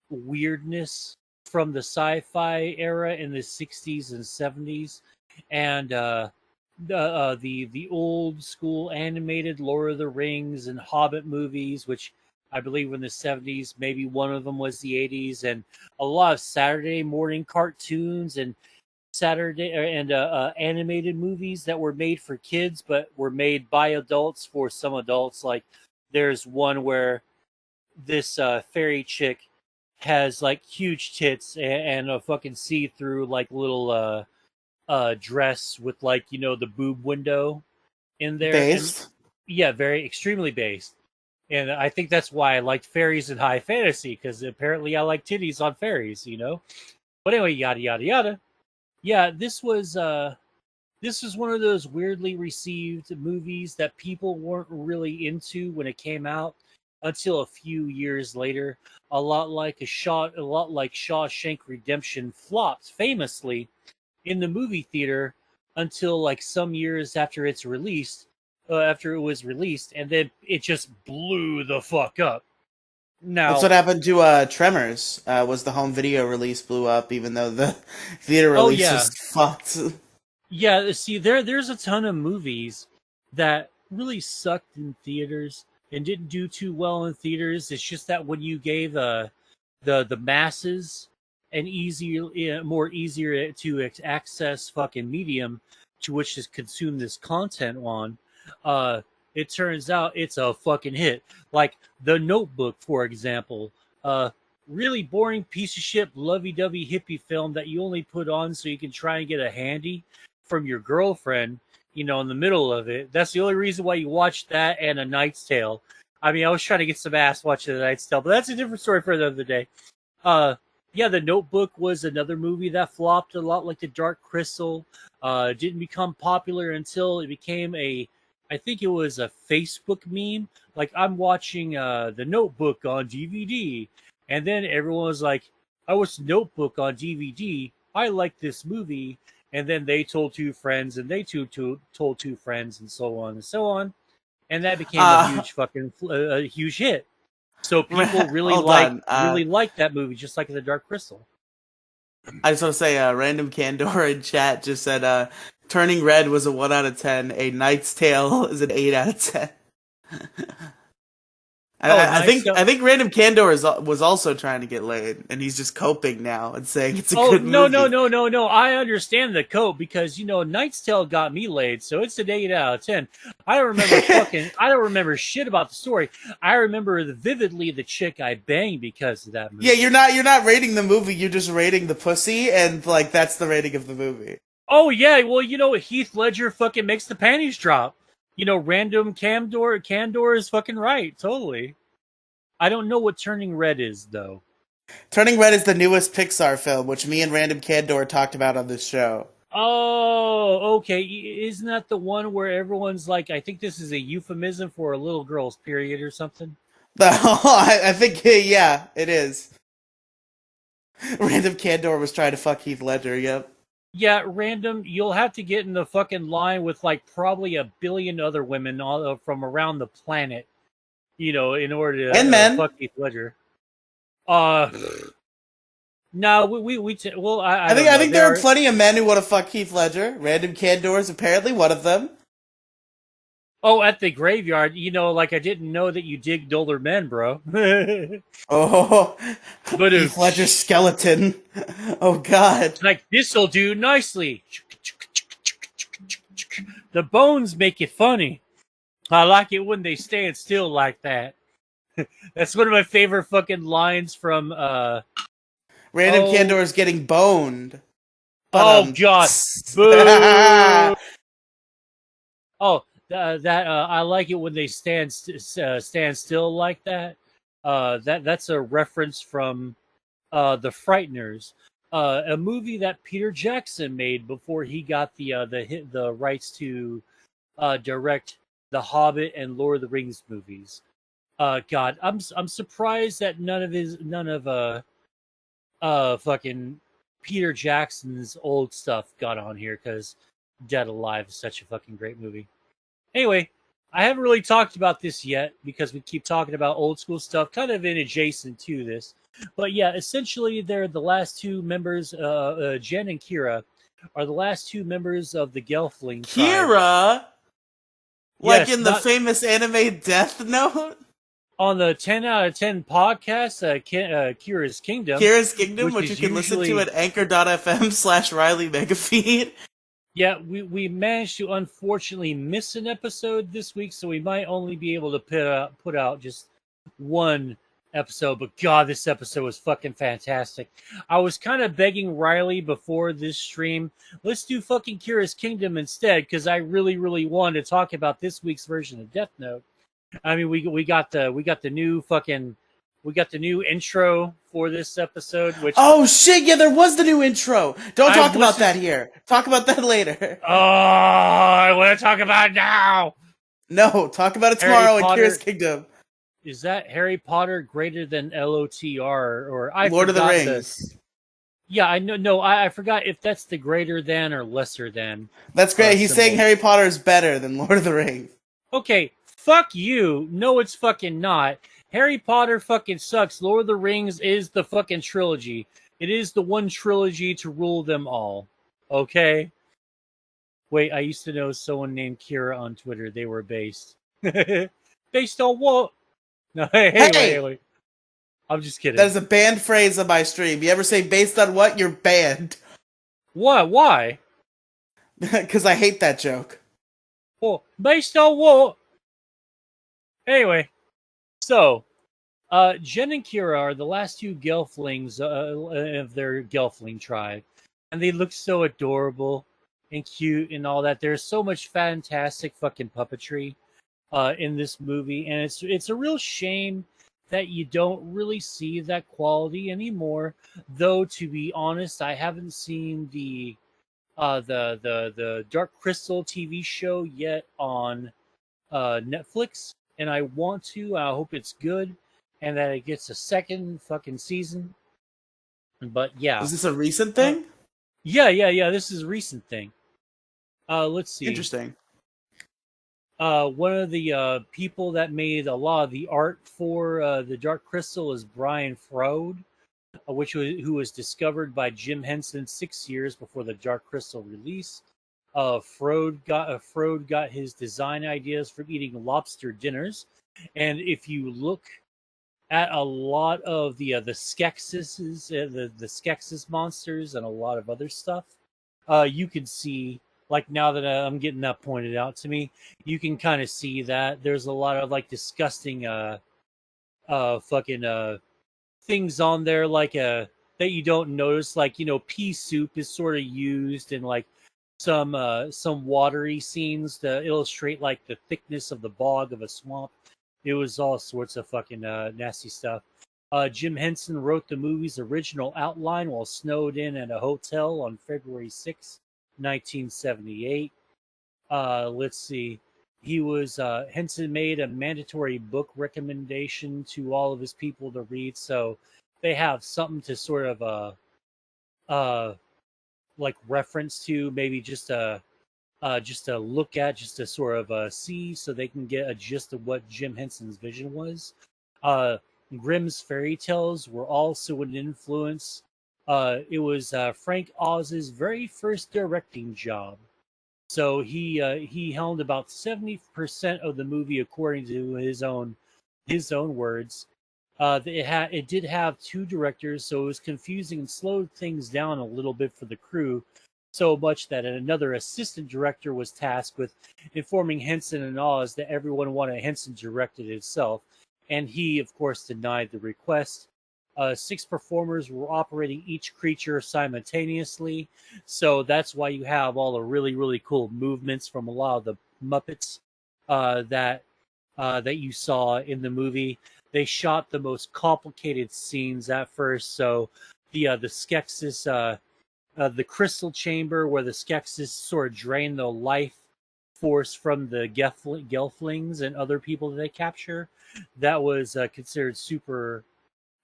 weirdness from the sci-fi era in the 60s and 70s, and the old school animated Lord of the Rings and Hobbit movies, which I believe were in the 70s. Maybe one of them was the 80s, and a lot of Saturday morning cartoons and Saturday and animated movies that were made for kids but were made by adults for some adults. Like there's one where this fairy chick has like huge tits and a fucking see-through like little dress with like the boob window in there, and Based. yeah, very extremely based. And I think that's why I liked fairies in high fantasy, because apparently I like titties on fairies. But anyway, yada yada yada. Yeah, this was one of those weirdly received movies that people weren't really into when it came out until a few years later. A lot like Shawshank Redemption flopped famously in the movie theater until like some years after it was released, and then it just blew the fuck up. That's Now, what happened to Tremors. Was the home video release blew up, even though the theater oh release was yeah, fucked. yeah. See, there's a ton of movies that really sucked in theaters and didn't do too well in theaters. It's just that when you gave the masses an more easier to access fucking medium to which to consume this content on, uh, it turns out it's a fucking hit. Like The Notebook, for example. Really boring piece of shit, lovey-dovey hippie film that you only put on so you can try and get a handy from your girlfriend, in the middle of it. That's the only reason why you watch that and A Knight's Tale. I mean, I was trying to get some ass watching The Knight's Tale, but that's a different story for another day. Uh, yeah, The Notebook was another movie that flopped a lot like The Dark Crystal. Didn't become popular until it became I think it was a Facebook meme. Like, I'm watching The Notebook on DVD, and then everyone was like, I watched The Notebook on DVD. I like this movie. And then they told two friends, and they told two friends, and so on and so on. And that became a Uh, huge fucking a huge hit. So people hold on. really like that movie, just like The Dark Crystal. I just want to say, random Candor in chat just said, Turning Red was a 1 out of 10. A Knight's Tale is an 8 out of 10. Oh, I nice. think I think Random Candor was also trying to get laid, and he's just coping now and saying it's a Oh, good no, no, movie. no, no, no. I understand the cope because Knight's Tale got me laid, so it's an 8 out of 10. I don't remember shit about the story. I remember vividly the chick I banged because of that Yeah, movie. you're not rating the movie, you're just rating the pussy, and like that's the rating of the movie. Oh yeah, well Heath Ledger fucking makes the panties drop. Random Candor is fucking right, totally. I don't know what Turning Red is though. Turning Red is the newest Pixar film, which me and Random Candor talked about on this show. Oh, okay. Isn't that the one where everyone's like, I think this is a euphemism for a little girl's period or something? I think, yeah, it is. Random Candor was trying to fuck Heath Ledger, yep. Yeah, random. You'll have to get in the fucking line with like probably a billion other women all from around the planet, in order And to men. fuck Heath Ledger. Uh, no, well, I don't I know. think there are plenty of men who want to fuck Heath Ledger. Random Candor is apparently one of them. Oh, at the graveyard, like I didn't know that you digged older men, bro. Oh, But Heath Ledger's skeleton. Oh God. like this'll do nicely. The bones make it funny. I like it when they stand still like that. That's one of my favorite fucking lines from Random oh Candor is getting boned. But oh god. Boo. Oh, I like it when they stand still like that. That's a reference from The Frighteners, a movie that Peter Jackson made before he got the rights to direct The Hobbit and Lord of the Rings movies. God, I'm surprised that none of fucking Peter Jackson's old stuff got on here, because Dead Alive is such a fucking great movie. Anyway, I haven't really talked about this yet because we keep talking about old school stuff, kind of in adjacent to this. But yeah, essentially, they're the last two members. Jen and Kira are the last two members of the Gelfling tribe. Kira, like Yes, in the not famous anime Death Note. on the 10 out of 10 podcast, Kira's Kingdom, Kira's Kingdom, which which you is can listen to usually. at anchor.fm/Riely Megafeed. Yeah, we managed to unfortunately miss an episode this week, so we might only be able to put out just one episode. But God, this episode was fucking fantastic. I was kind of begging Riely before this stream, let's do fucking Kira's Kingdom instead, because I really, really wanted to talk about this week's version of Death Note. I mean, we got the new fucking. We got the new intro for this episode, which Oh shit! Yeah, there was the new intro. Don't talk about listened- that here. Talk about that later. Oh, I want to talk about it now. No, talk about it Harry tomorrow in Potter- Kira's Kingdom. Is that Harry Potter greater than LOTR, or I Lord of the forgot Rings. Yeah, I know. No, I forgot if that's the greater than or lesser than. That's great. He's symbol. saying Harry Potter is better than Lord of the Rings. Okay, fuck you. No, it's fucking not. Harry Potter fucking sucks. Lord of the Rings is the fucking trilogy. It is the one trilogy to rule them all. Okay? Wait, I used to know someone named Kira on Twitter. They were based. Based on what? No, anyway. I'm just kidding. That is a banned phrase on my stream. You ever say based on what? You're banned. What? Why? Because I hate that joke. Well, based on what? Anyway, so Jen and Kira are the last two Gelflings of their Gelfling tribe, and they look so adorable and cute and all that. There's so much fantastic fucking puppetry in this movie, and it's a real shame that you don't really see that quality anymore. Though, to be honest, I haven't seen the Dark Crystal TV show yet on Netflix, and I want to. I hope it's good and that it gets a second fucking season. But yeah, Is this a recent thing? Yeah. This is a recent thing. Let's see. Interesting. One of the people that made a lot of the art for the Dark Crystal is Brian Frode, who was discovered by Jim Henson 6 years before the Dark Crystal release. Frode got his design ideas from eating lobster dinners, and if you look at a lot of the Skeksis, the Skeksis monsters, and a lot of other stuff, you can see, like, now that I'm getting that pointed out to me, you can kind of see that there's a lot of like disgusting fucking things on there, like that you don't notice, like, pea soup is sort of used in like some watery scenes to illustrate like the thickness of the bog of a swamp. It was all sorts of fucking nasty stuff. Jim Henson wrote the movie's original outline while snowed in at a hotel on February 6, 1978. Let's see. Henson made a mandatory book recommendation to all of his people to read, so they have something to sort of like reference to, maybe just to look at, just to sort of see, so they can get a gist of what Jim Henson's vision was. Grimm's fairy tales were also an influence. It was Frank Oz's very first directing job, so he held about 70% of the movie, according to his own words. It did have two directors, so it was confusing and slowed things down a little bit for the crew, so much that another assistant director was tasked with informing Henson and Oz that everyone wanted Henson directed itself, and he, of course, denied the request. 6 performers were operating each creature simultaneously, so that's why you have all the really, really cool movements from a lot of the Muppets that you saw in the movie. They shot the most complicated scenes at first. So the Skeksis, the crystal chamber where the Skeksis sort of drain the life force from the Gelflings and other people that they capture, that was considered super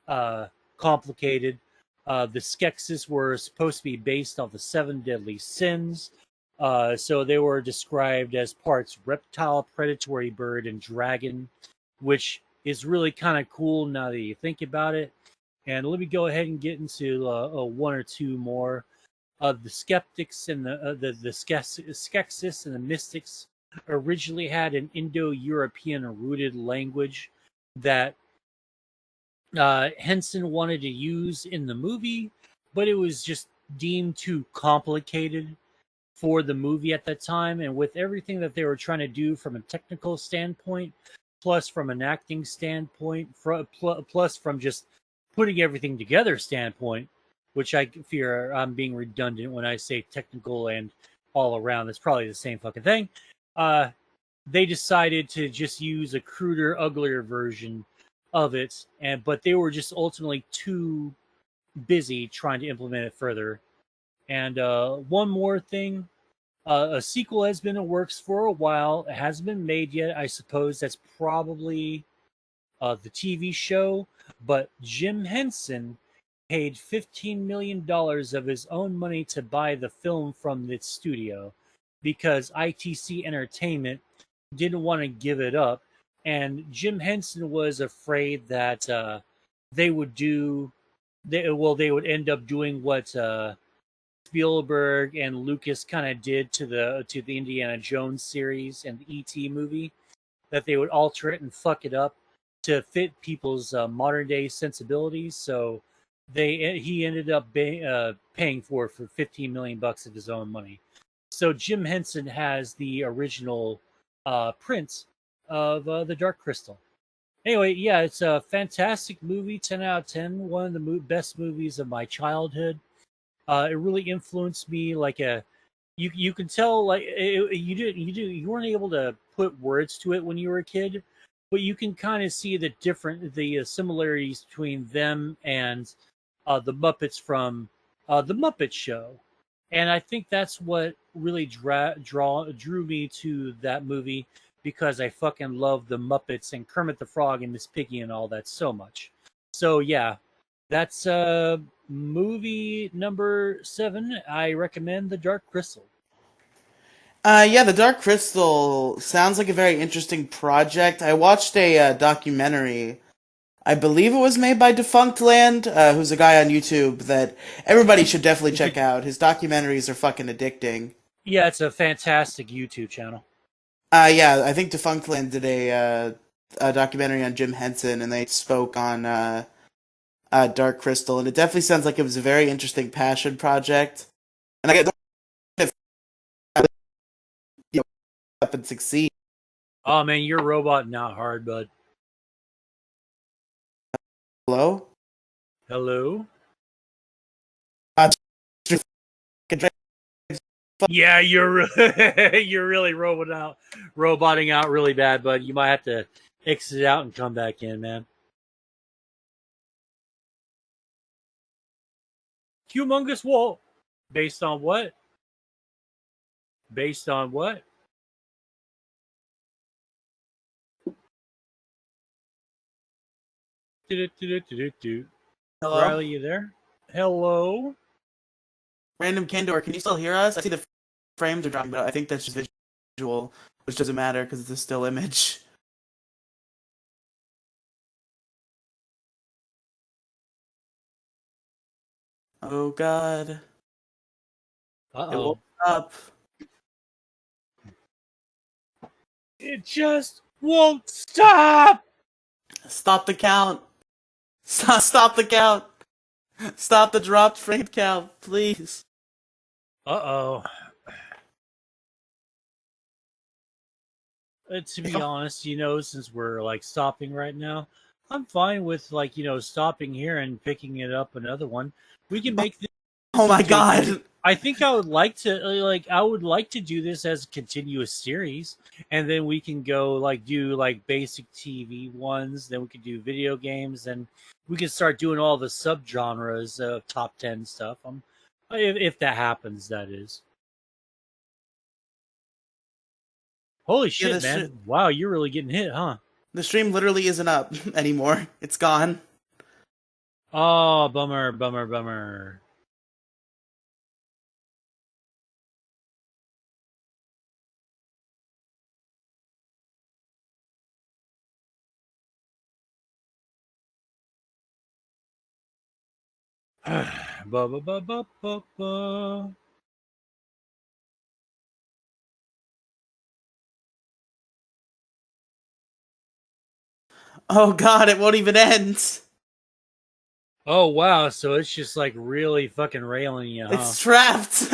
uh, complicated. The Skeksis were supposed to be based off the seven deadly sins. So they were described as parts reptile, predatory bird, and dragon, which is really kind of cool now that you think about it. And let me go ahead and get into one or two more. The skeptics and the Skeksis and the mystics originally had an Indo-European rooted language that Henson wanted to use in the movie, but it was just deemed too complicated for the movie at that time. And with everything that they were trying to do from a technical standpoint, plus from an acting standpoint, plus from just putting everything together standpoint, which I fear I'm being redundant when I say technical and all around. It's probably the same fucking thing. Uh, they decided to just use a cruder, uglier version of it, but they were just ultimately too busy trying to implement it further. And one more thing, a sequel has been in works for a while. It hasn't been made yet. I suppose that's probably the TV show. But Jim Henson paid $15 million of his own money to buy the film from the studio because ITC Entertainment didn't want to give it up. And Jim Henson was afraid that they would do, they would end up doing what Spielberg and Lucas kind of did to the Indiana Jones series and the E.T. movie, that they would alter it and fuck it up to fit people's modern day sensibilities. So he ended up paying for 15 million bucks of his own money. So Jim Henson has the original prints of the Dark Crystal. Anyway, yeah, it's a fantastic movie, 10 out of 10. One of the best movies of my childhood. It really influenced me like a you can tell like you weren't able to put words to it when you were a kid, but you can kind of see the similarities between them and the Muppets from the Muppet Show. And I think that's what really drew me to that movie, because I fucking love the Muppets and Kermit the Frog and Miss Piggy and all that so much. So yeah, that's movie number 7. I recommend The Dark Crystal. Yeah, The Dark Crystal sounds like a very interesting project. I watched a documentary. I believe it was made by Defunct Land, who's a guy on YouTube that everybody should definitely check out. His documentaries are fucking addicting. Yeah, it's a fantastic YouTube channel. Yeah, I think Defunct Land did a documentary on Jim Henson, and they spoke on Dark Crystal, and it definitely sounds like it was a very interesting passion project. And I get if you know, up and succeed. Oh man, you're a robot, not hard, bud. Hello. Hello. Uh, Yeah, you're you're really roboting out really bad, bud. You might have to exit out and come back in, man. Humongous wall. Based on what? Based on what? Hello. Riely, you there? Hello. Random Candor, can you still hear us? I see the frames are dropping, but I think that's just visual, which doesn't matter because it's a still image. Oh God. It woke Uh-oh. up. It just won't stop. Stop the count. Stop the count. Stop the dropped frame count, please. Uh-oh. To be honest, since we're like stopping right now, I'm fine with stopping here and picking it up another one. We can make this Oh my god. I think I would like to do this as a continuous series, and then we can go do basic TV ones. Then we could do video games, and we can start doing all the subgenres of top 10 stuff. If that happens, that is. Holy shit, man! Wow, you're really getting hit, huh? The stream literally isn't up anymore. It's gone. Oh, bummer, bummer, bummer. Ba ba ba ba ba ba. Oh god, it won't even end. Oh wow, so it's just really fucking railing you, huh? It's trapped.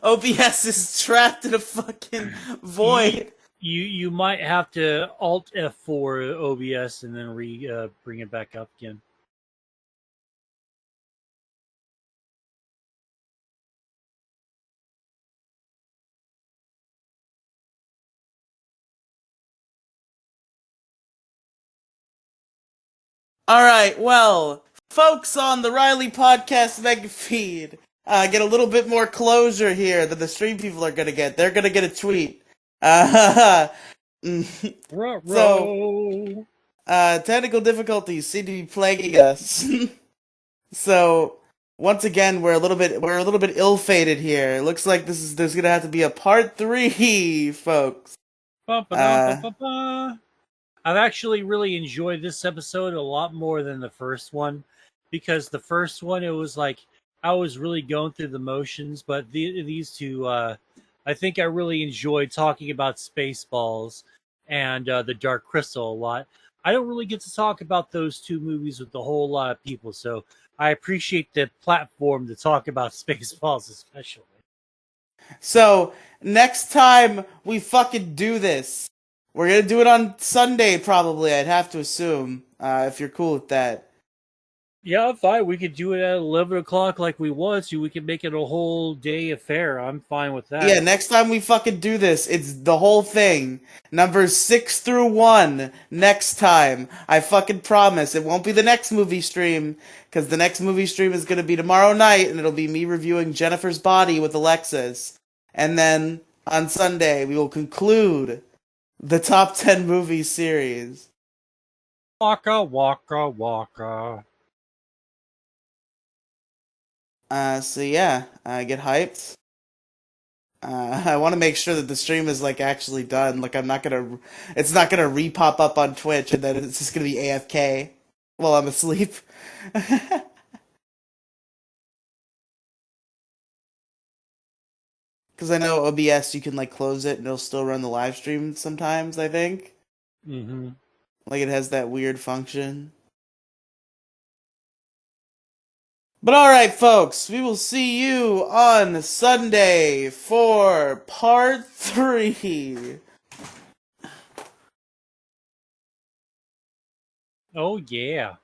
OBS is trapped in a fucking void. You might have to Alt F4 OBS and then bring it back up again. All right, well, folks on the Riely podcast mega feed get a little bit more closure here than the stream people are gonna get. They're gonna get a tweet. So, technical difficulties seem to be plaguing us. So once again, we're a little bit ill-fated here. It looks like there's gonna have to be a part 3, folks. I've actually really enjoyed this episode a lot more than the first one, because the first one it was I was really going through the motions, but these two, I think I really enjoyed talking about Spaceballs and the Dark Crystal a lot. I don't really get to talk about those two movies with a whole lot of people, so I appreciate the platform to talk about Spaceballs especially. So next time we fucking do this, we're gonna do it on Sunday probably. I'd have to assume, if you're cool with that. Yeah, fine. We could do it at 11 o'clock like we want to. We could make it a whole day affair. I'm fine with that. Yeah, next time we fucking do this, it's the whole thing. Numbers 6 through 1 next time. I fucking promise. It won't be the next movie stream, because the next movie stream is going to be tomorrow night, and it'll be me reviewing Jennifer's Body with Alexis. And then, on Sunday, we will conclude the top 10 movie series. Waka, waka, waka. So yeah, get hyped. I want to make sure that the stream is actually done. It's not gonna re-pop up on Twitch and then it's just gonna be AFK while I'm asleep. Because I know OBS, you can close it and it'll still run the live stream sometimes, I think. Mm-hmm. It has that weird function. But alright, folks, we will see you on Sunday for part 3. Oh, yeah.